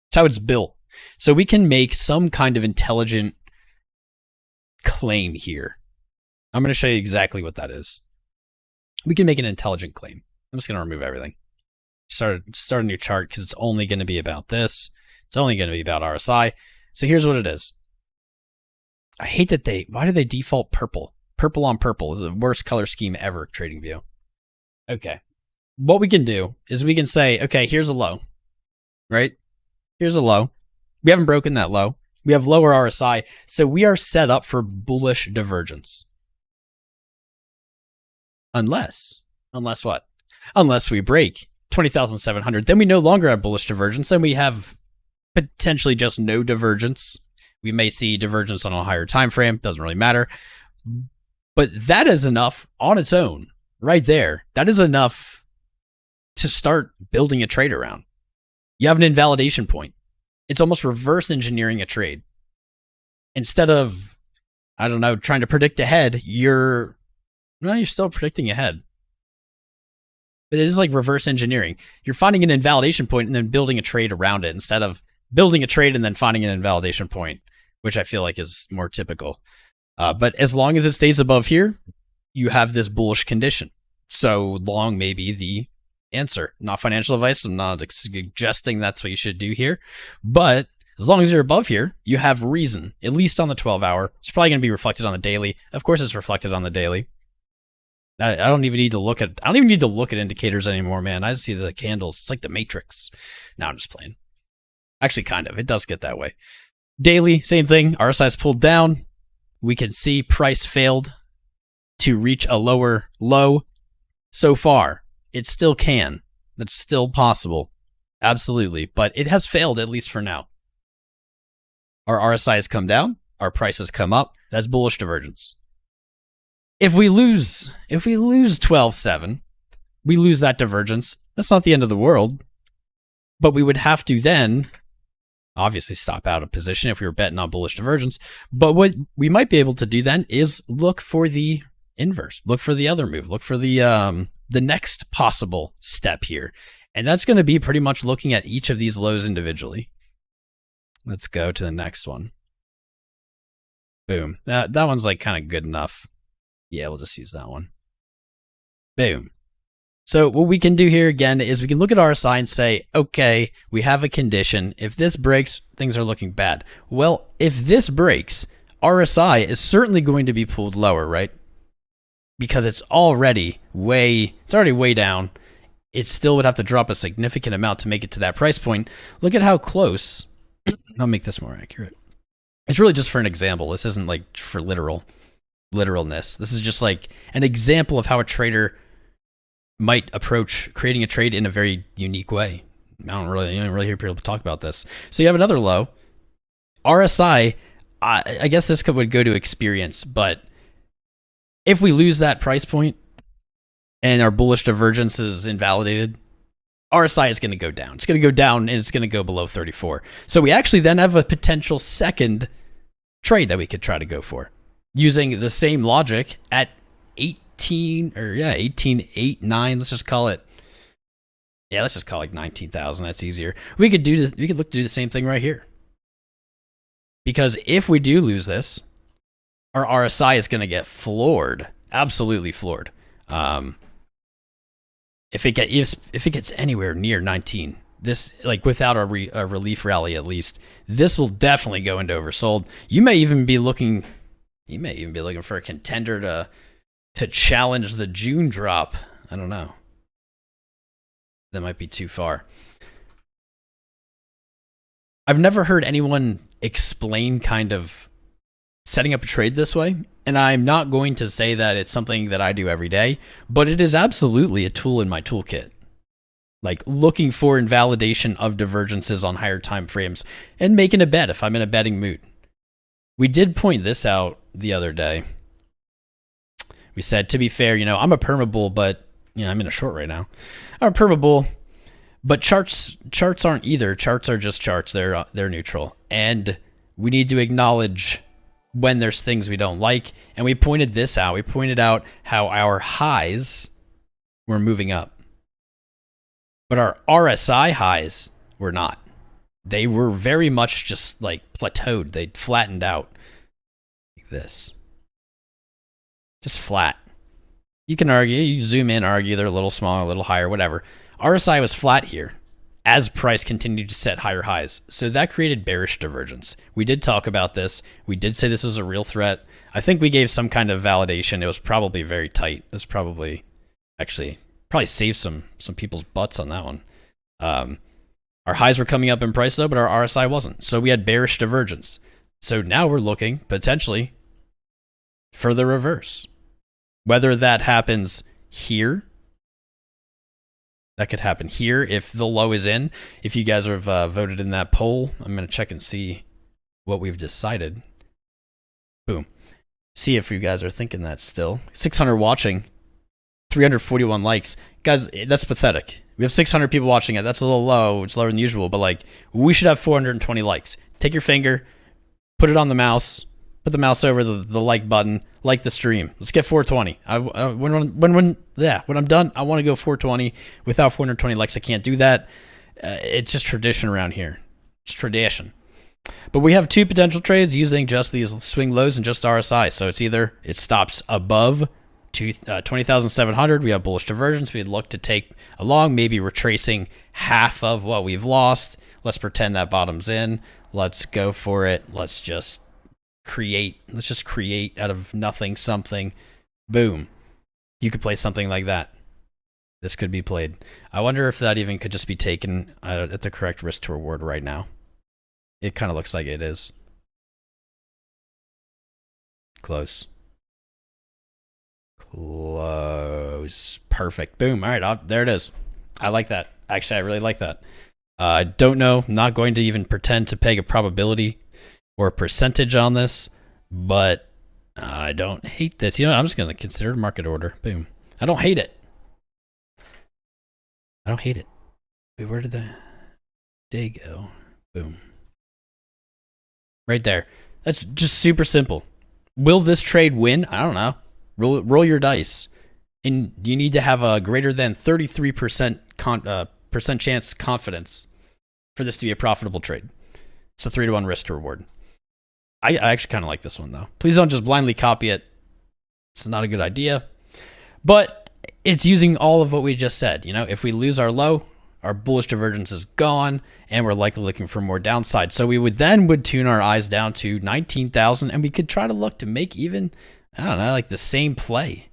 It's how it's built. So we can make some kind of intelligent claim here. I'm going to show you exactly what that is. We can make an intelligent claim. I'm just going to remove everything. Start a new chart because it's only going to be about this. It's only going to be about RSI. So here's what it is. I hate that why do they default purple? Purple on purple is the worst color scheme ever, TradingView. Okay. What we can do is we can say, okay, here's a low, right? Here's a low. We haven't broken that low. We have lower RSI. So we are set up for bullish divergence. Unless what? Unless we break 20,700, then we no longer have bullish divergence. Then we have potentially just no divergence. We may see divergence on a higher time frame. Doesn't really matter. But that is enough on its own, right there. That is enough to start building a trade around. You have an invalidation point. It's almost reverse engineering a trade. Instead of, I don't know, trying to predict ahead, you're still predicting ahead. But it is like reverse engineering. You're finding an invalidation point and then building a trade around it instead of building a trade and then finding an invalidation point, which I feel like is more typical. But as long as it stays above here, you have this bullish condition. So long may be the answer. Not financial advice. I'm not suggesting that's what you should do here. But as long as you're above here, you have reason, at least on the 12-hour. It's probably going to be reflected on the daily. Of course, it's reflected on the daily. I don't even need to look at. I don't even need to look at indicators anymore, man. I just see the candles. It's like the Matrix. Now I'm just playing. Actually, kind of. It does get that way. Daily, same thing. RSI's pulled down. We can see price failed to reach a lower low. So far, it still can. That's still possible. Absolutely. But it has failed, at least for now. Our RSI has come down. Our price has come up. That's bullish divergence. If we lose 12.7, we lose that divergence. That's not the end of the world. But we would have to then obviously stop out of position if we were betting on bullish divergence. But what we might be able to do then is look for the inverse. Look for the other move. Look for the next possible step here. And that's going to be pretty much looking at each of these lows individually. Let's go to the next one. Boom. That one's like kind of good enough. Yeah, we'll just use that one. Boom. So what we can do here again is we can look at RSI and say, okay, we have a condition. If this breaks, things are looking bad. Well, if this breaks, RSI is certainly going to be pulled lower, right? Because it's already way down. It still would have to drop a significant amount to make it to that price point. Look at how close. I'll make this more accurate. It's really just for an example. This isn't like for literalness. This is just like an example of how a trader might approach creating a trade in a very unique way. You don't really hear people talk about this. So you have another low. RSI, I guess this would go to experience, but if we lose that price point and our bullish divergence is invalidated, RSI is going to go down. It's going to go down and it's going to go below 34. So we actually then have a potential second trade that we could try to go for using the same logic at 18.89. Let's just call it. Yeah, let's just call it 19,000. That's easier. We could do this. We could look to do the same thing right here. Because if we do lose this, our RSI is going to get floored. Absolutely floored. If it gets anywhere near 19, this, like without a relief rally at least, this will definitely go into oversold. You may even be looking for a contender to challenge the June drop. I don't know. That might be too far. I've never heard anyone explain kind of setting up a trade this way, and I'm not going to say that it's something that I do every day, but it is absolutely a tool in my toolkit. Like looking for invalidation of divergences on higher time frames and making a bet if I'm in a betting mood. We did point this out the other day. We said, to be fair, I'm a perma-bull, but I'm in a short right now. I'm a perma-bull, but charts aren't either. Charts are just charts. They're neutral, and we need to acknowledge when there's things we don't like. And we pointed this out. We pointed out how our highs were moving up, but our RSI highs were not. They were very much just like plateaued. They flattened out like this. Just flat. You can argue, you zoom in, argue they're a little smaller, a little higher, whatever. RSI was flat here as price continued to set higher highs. So that created bearish divergence. We did talk about this. We did say this was a real threat. I think we gave some kind of validation. It was probably very tight. It was probably saved some people's butts on that one. Our highs were coming up in price though, but our RSI wasn't. So we had bearish divergence. So now we're looking potentially for the reverse. Whether that happens here, that could happen here if the low is in. If you guys have voted in that poll, I'm going to check and see what we've decided. Boom. See if you guys are thinking that still. 600 watching, 341 likes. Guys, that's pathetic. We have 600 people watching it. That's a little low. It's lower than usual, but like we should have 420 likes. Take your finger, put it on the mouse, put the mouse over the like button, like the stream. Let's get 420. When I'm done, I want to go 420 without 420 likes. I can't do that. It's just tradition around here. It's tradition. But we have two potential trades using just these swing lows and just RSI. So it's either it stops above 20,700. We have bullish divergence. We'd look to take along, maybe retracing half of what we've lost. Let's pretend that bottom's in. Let's go for it. Let's just create out of nothing something. Boom. You could play something like that. This could be played. I wonder if that even could just be taken at the correct risk to reward right now. It kind of looks like it is. Close. Close. Perfect. Boom. All right, there it is. I like that. Actually, I really like that. I don't know. I'm not going to even pretend to peg a probability or a percentage on this, but I don't hate this. You know, I'm just going to consider market order. Boom. I don't hate it. I don't hate it. Wait, where did the day go? Boom. Right there. That's just super simple. Will this trade win? I don't know. Roll your dice. And you need to have a greater than 33% percent chance confidence for this to be a profitable trade. It's a 3-to-1 risk to reward. I actually kind of like this one, though. Please don't just blindly copy it. It's not a good idea. But it's using all of what we just said. You know, if we lose our low, our bullish divergence is gone, and we're likely looking for more downside. So we would tune our eyes down to 19,000, and we could try to look to make even, I don't know, like the same play.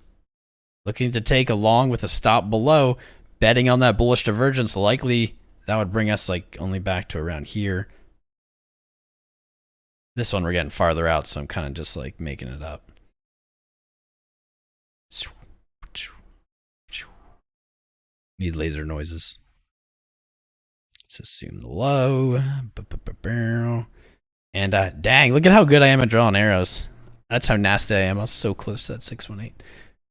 Looking to take a long with a stop below, betting on that bullish divergence. Likely that would bring us like only back to around here. This one we're getting farther out, so I'm kind of just like making it up. Need laser noises. Let's assume the low. And dang, look at how good I am at drawing arrows. That's how nasty I am. I was so close to that 618.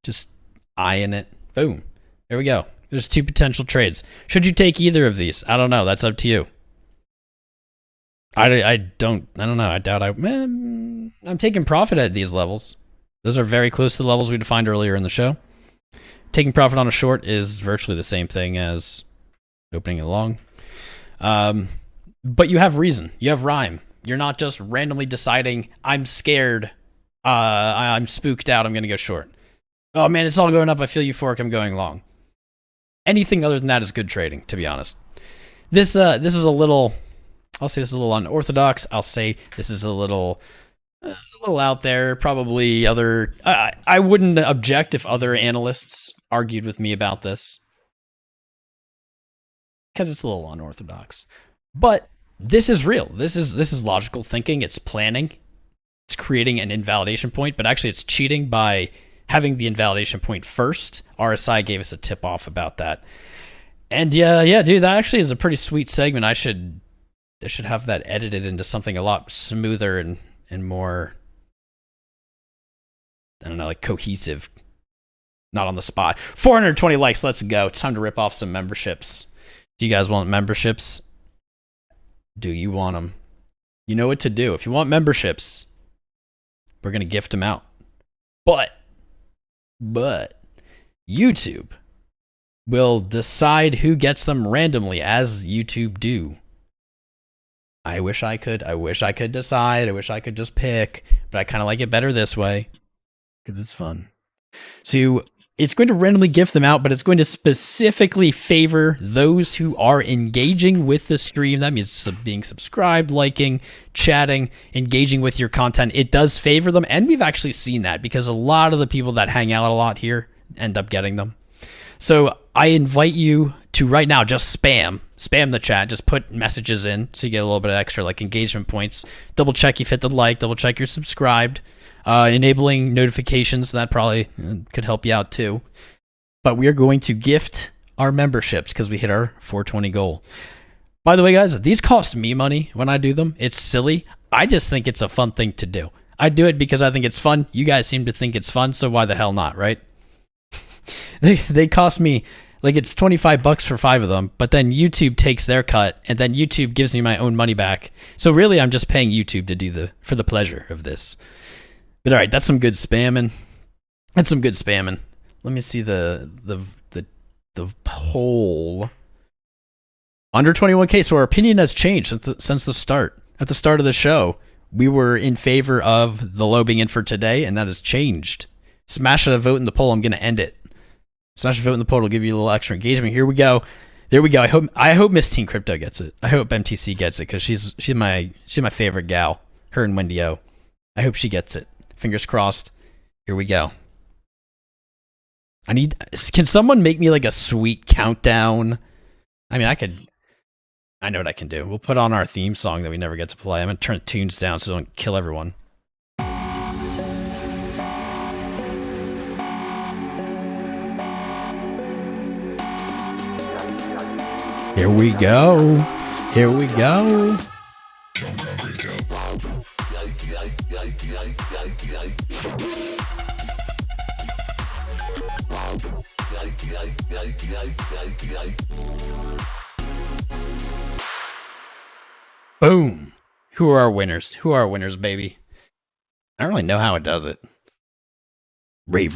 Just eyeing it. Boom. There we go. There's 2 potential trades. Should you take either of these? I don't know. That's up to you. I don't know. I doubt I'm taking profit at these levels. Those are very close to the levels we defined earlier in the show. Taking profit on a short is virtually the same thing as opening it long. But you have reason. You have rhyme. You're not just randomly deciding, I'm scared. I'm spooked out. I'm going to go short. Oh, man, it's all going up. I feel euphoric. I'm going long. Anything other than that is good trading, to be honest. This is a little... I'll say this is a little unorthodox. I'll say this is a little out there. Probably other... I wouldn't object if other analysts argued with me about this, because it's a little unorthodox. But this is real. This is logical thinking. It's planning. It's creating an invalidation point, but actually it's cheating by having the invalidation point first. RSI gave us a tip off about that. And yeah, dude, that actually is a pretty sweet segment. I should have that edited into something a lot smoother and more, I don't know, like cohesive. Not on the spot. 420 likes. Let's go. It's time to rip off some memberships. Do you guys want memberships? Do you want them? You know what to do. If you want memberships, we're going to gift them out. But YouTube will decide who gets them randomly, as YouTube do. I wish I could decide. I wish I could just pick, but I kind of like it better this way because it's fun. So it's going to randomly gift them out, but it's going to specifically favor those who are engaging with the stream. That means being subscribed, liking, chatting, engaging with your content. It does favor them, and we've actually seen that because a lot of the people that hang out a lot here end up getting them. So I invite you to right now just spam the chat. Just put messages in so you get a little bit of extra like engagement points. Double check you've hit the like. Double check you're subscribed. Enabling notifications, that probably could help you out too. But we are going to gift our memberships because we hit our 420 goal. By the way, guys, these cost me money when I do them. It's silly. I just think it's a fun thing to do. I do it because I think it's fun. You guys seem to think it's fun, so why the hell not, right? They cost me, like, it's $25 for 5 of them, but then YouTube takes their cut, and then YouTube gives me my own money back. So really, I'm just paying YouTube to do for the pleasure of this. But all right, that's some good spamming. That's some good spamming. Let me see the poll. Under 21K, so our opinion has changed since the start. At the start of the show, we were in favor of the low being in for today, and that has changed. Smash a vote in the poll. I'm going to end it. Smash a vote in the poll. It'll give you a little extra engagement. Here we go. There we go. I hope Miss Teen Crypto gets it. I hope MTC gets it because she's my favorite gal. Her and Wendy O. I hope she gets it. Fingers crossed. Here we go. Can someone make me like a sweet countdown? I mean, I know what I can do. We'll put on our theme song that we never get to play. I'm gonna turn the tunes down so don't kill everyone. Here we go. Here we go. Boom. Who are our winners? Who are our winners, baby? I don't really know how it does it. Rave.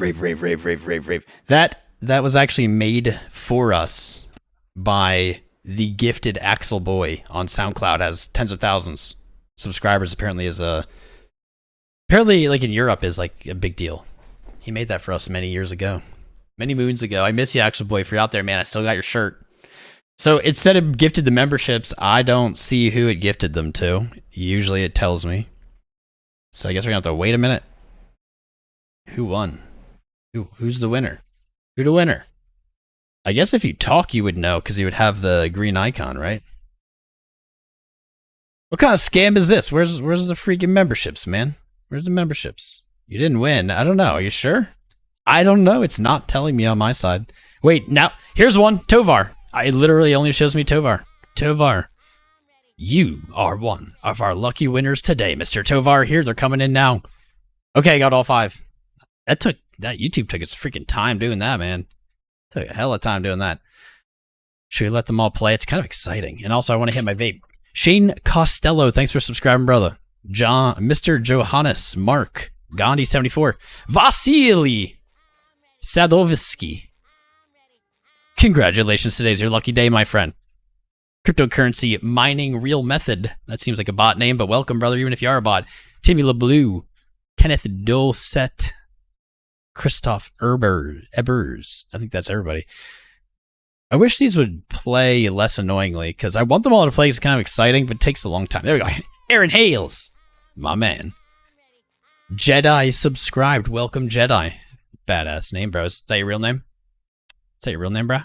That was actually made for us by the gifted Axel Boy on SoundCloud. Has tens of thousands subscribers. Apparently like in Europe is like a big deal. He made that for us many moons ago. I miss you, Axel Boy. If you're out there, man, I still got your shirt. So instead of gifted the memberships, I don't see who it gifted them to. Usually it tells me. So I guess we're gonna have to wait a minute. Who won? Who's the winner? Who the winner? I guess if you talk, you would know because you would have the green icon, right? What kind of scam is this? Where's the freaking memberships, man? Where's the memberships? You didn't win. I don't know. Are you sure? I don't know. It's not telling me on my side. Wait, now here's one. Tovar. It literally only shows me Tovar. Tovar. You are one of our lucky winners today, Mr. Tovar. Here, they're coming in now. Okay, I got all 5. That YouTube took its freaking time doing that, man. Took a hell of time doing that. Should we let them all play? It's kind of exciting. And also, I want to hit my vape. Shane Costello, thanks for subscribing, brother. Mr. Johannes, Mark, Gandhi74, Vasily Sadovsky. Congratulations, today's your lucky day, my friend. Cryptocurrency mining real method. That seems like a bot name, but welcome, brother, even if you are a bot. Timmy LeBlue, Kenneth Dolset, Christoph Ebers. I think that's everybody. I wish these would play less annoyingly, because I want them all to play. It's kind of exciting, but it takes a long time. There we go. Aaron Hales, my man. Jedi subscribed. Welcome, Jedi. Badass name, bro. Is that your real name? Is that your real name, bro?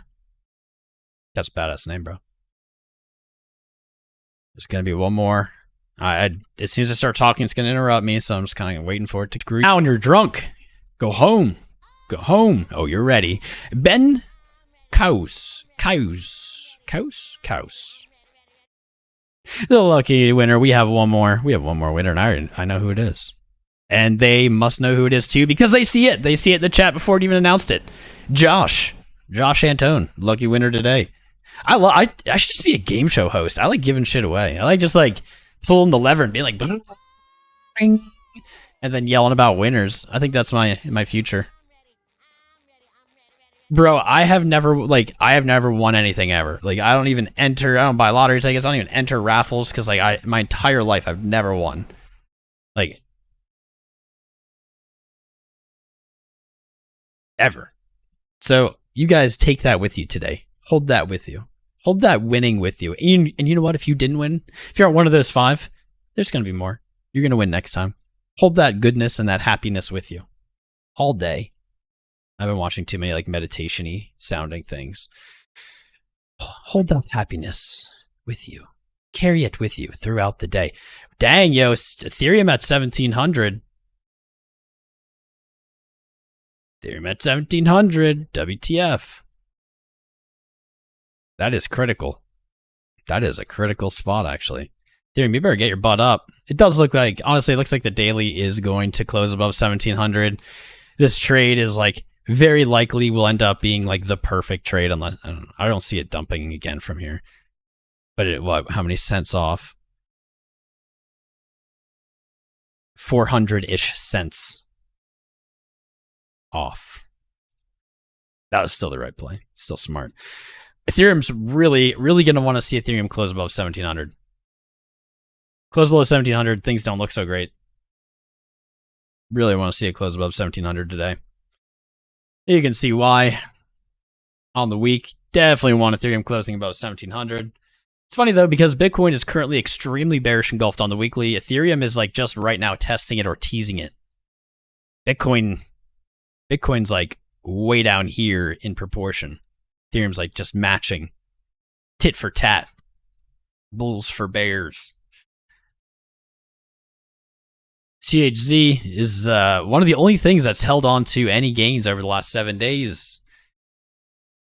That's a badass name, bro. There's going to be one more. As soon as I start talking, it's going to interrupt me, so I'm just kind of waiting for it to agree. Now, when you're drunk, go home. Go home. Oh, you're ready. Ben Kaus. The lucky winner. We have one more. We have one more winner, and I know who it is. And they must know who it is, too, because they see it. They see it in the chat before it even announced it. Josh Antone, lucky winner today. I should just be a game show host. I like giving shit away. I like just like pulling the lever and being like, bing, and then yelling about winners. I think that's my future. Bro, I have never won anything ever. Like, I don't buy lottery tickets. I don't even enter raffles because like my entire life I've never won. Like, ever. So you guys take that with you today. Hold that with you. Hold that winning with you. And you know what? If you didn't win, if you're at one of those 5, there's going to be more. You're going to win next time. Hold that goodness and that happiness with you all day. I've been watching too many like meditation-y sounding things. Hold that happiness with you. Carry it with you throughout the day. Dang, yo, Ethereum at 1,700. Ethereum at 1,700. WTF. That is critical. That is a critical spot, actually. Ethereum, you better get your butt up. It does look like, honestly, it looks like the daily is going to close above 1,700. This trade is like very likely will end up being like the perfect trade unless I don't see it dumping again from here. But how many cents off? 400-ish cents off. That was still the right play. Still smart. Ethereum's really going to want to see Ethereum close above 1,700. Close below 1,700, things don't look so great. Really want to see it close above 1,700 today. You can see why. On the week, definitely want Ethereum closing above 1,700. It's funny though, because Bitcoin is currently extremely bearish engulfed on the weekly. Ethereum is like just right now testing it or teasing it. Bitcoin's like, way down here in proportion. Ethereum's like just matching. Tit for tat. Bulls for bears. CHZ is one of the only things that's held on to any gains over the last 7 days.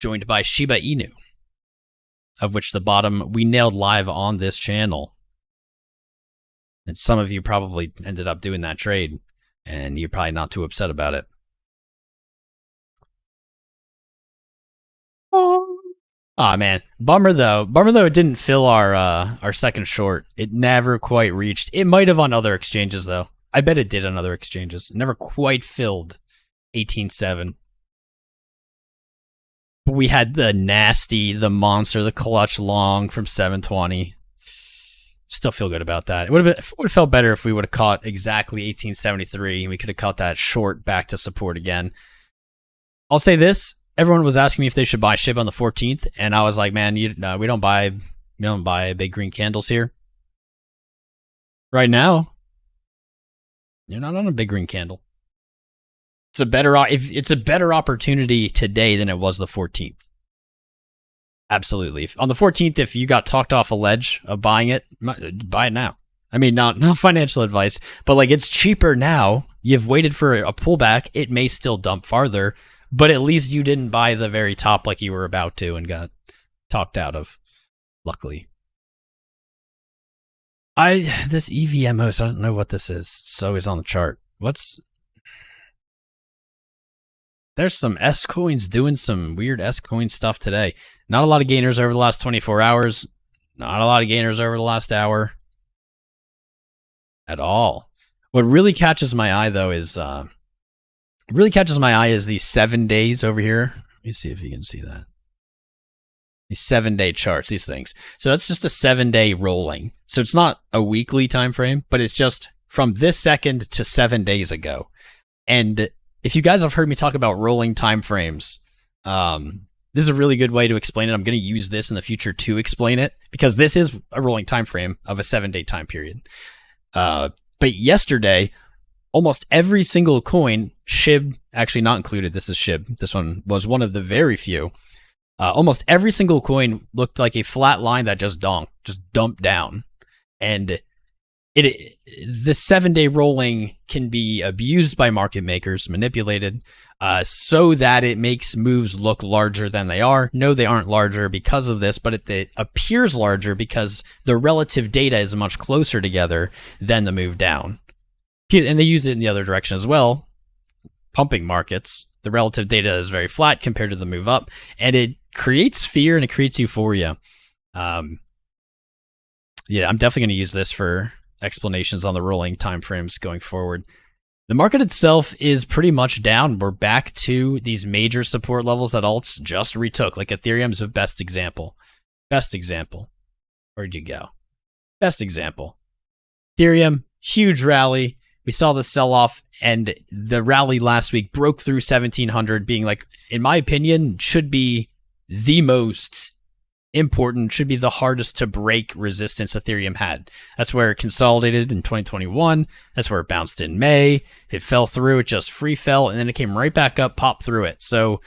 Joined by Shiba Inu, of which the bottom we nailed live on this channel. And some of you probably ended up doing that trade, and you're probably not too upset about it. Oh man, bummer though. Bummer though it didn't fill our second short. It never quite reached. It might have on other exchanges though. I bet it did on other exchanges. It never quite filled 18.7. But we had the nasty, the monster, the clutch long from 720. Still feel good about that. It would have felt better if we would have caught exactly 1873 and we could have caught that short back to support again. I'll say this. Everyone was asking me if they should buy SHIB on the 14th, and I was like, man, we don't buy big green candles here. Right now, you're not on a big green candle. It's a better opportunity today than it was the 14th. Absolutely. On the 14th, if you got talked off a ledge of buying it, buy it now. I mean, not financial advice, but like it's cheaper now. You've waited for a pullback. It may still dump farther, but at least you didn't buy the very top like you were about to and got talked out of, luckily. This EVMOS, I don't know what this is. It's always on the chart. There's some S coins doing some weird S coin stuff today. Not a lot of gainers over the last 24 hours. Not a lot of gainers over the last hour. At all. What really catches my eye though is these 7 days over here. Let me see if you can see that. These 7-day charts, these things. So that's just a 7-day rolling. So it's not a weekly time frame, but it's just from this second to 7 days ago. And if you guys have heard me talk about rolling time frames, this is a really good way to explain it. I'm going to use this in the future to explain it because this is a rolling time frame of a 7-day time period. But yesterday, almost every single coin, SHIB, actually not included, this is SHIB. This one was one of the very few. Almost every single coin looked like a flat line that just dumped down. And the 7-day rolling can be abused by market makers, manipulated, so that it makes moves look larger than they are. No, they aren't larger because of this, but it appears larger because the relative data is much closer together than the move down. And they use it in the other direction as well. Pumping markets, the relative data is very flat compared to the move up, and it creates fear and it creates euphoria. Yeah, I'm definitely going to use this for explanations on the rolling timeframes going forward. The market itself is pretty much down. We're back to these major support levels that alts just retook. Like Ethereum's a best example. Best example. Where'd you go? Best example. Ethereum, huge rally. We saw the sell-off, and the rally last week broke through 1700, being like, in my opinion, should be the most important, should be the hardest to break resistance Ethereum had. That's where it consolidated in 2021. That's where it bounced in May. It fell through, it just free fell, and then it came right back up, popped through it. So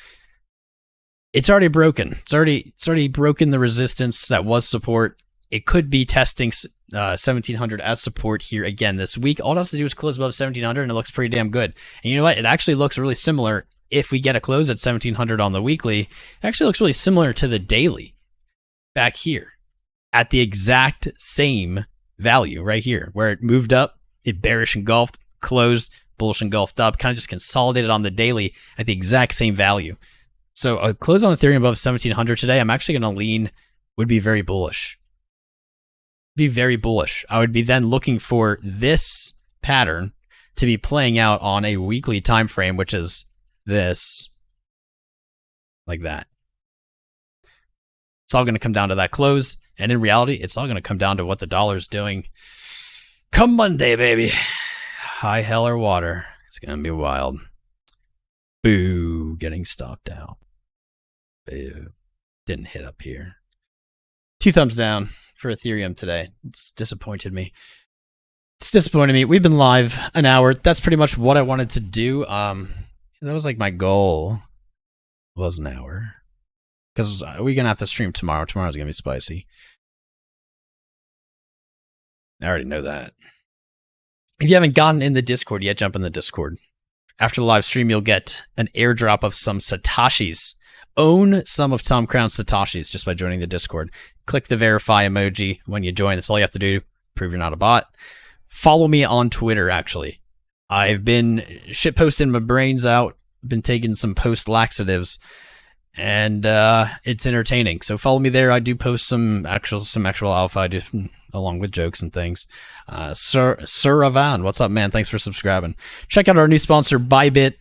it's already broken. It's already broken the resistance that was support. It could be testing 1700 as support here again this week. All it has to do is close above 1700 and it looks pretty damn good. And you know what? It actually looks really similar. If we get a close at 1700 on the weekly, it actually looks really similar to the daily back here at the exact same value right here where it moved up, it bearish engulfed, closed, bullish engulfed up, kind of just consolidated on the daily at the exact same value. So a close on Ethereum above 1700 today, I'm actually going to lean, would be very bullish. Be very bullish. I would be then looking for this pattern to be playing out on a weekly time frame, which is this, like that. It's all going to come down to that close, and in reality, it's all going to come down to what the dollar's doing come Monday, baby. High hell or water. It's going to be wild. Boo, getting stopped out. Boo. Didn't hit up here. 2 thumbs down for Ethereum today. It's disappointed me. It's disappointed me. We've been live an hour. That's pretty much what I wanted to do. That was like my goal. was an hour. Because we're going to have to stream tomorrow. Tomorrow's going to be spicy. I already know that. If you haven't gotten in the Discord yet, jump in the Discord. After the live stream, you'll get an airdrop of some Satoshis. Own some of Tom Crown's Satoshis just by joining the Discord. Click the verify emoji when you join. That's all you have to do. Prove you're not a bot. Follow me on Twitter, actually. I've been shitposting my brains out. Been taking some post laxatives. And it's entertaining. So follow me there. I do post some actual alpha. I do along with jokes and things. Sir Avan, what's up, man? Thanks for subscribing. Check out our new sponsor, Bybit.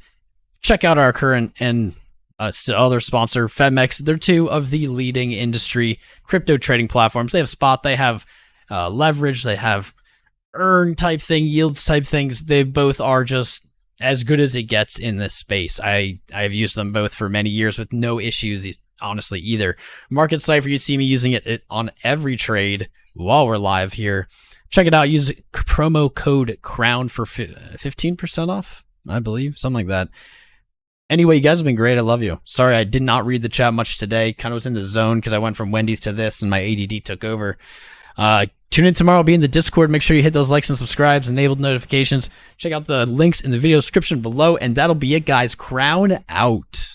Check out our current and other sponsor, Femex. They're two of the leading industry crypto trading platforms. They have spot, they have leverage, they have earn type thing, yields type things. They both are just as good as it gets in this space. I've used them both for many years with no issues, honestly, either. Market Cypher, you see me using it on every trade while we're live here. Check it out. Use promo code CROWN for 15% off, I believe, something like that. Anyway, you guys have been great. I love you. Sorry, I did not read the chat much today. Kind of was in the zone because I went from Wendy's to this and my ADD took over. Tune in tomorrow. Be in the Discord. Make sure you hit those likes and subscribes, enabled notifications. Check out the links in the video description below. And that'll be it, guys. Crown out.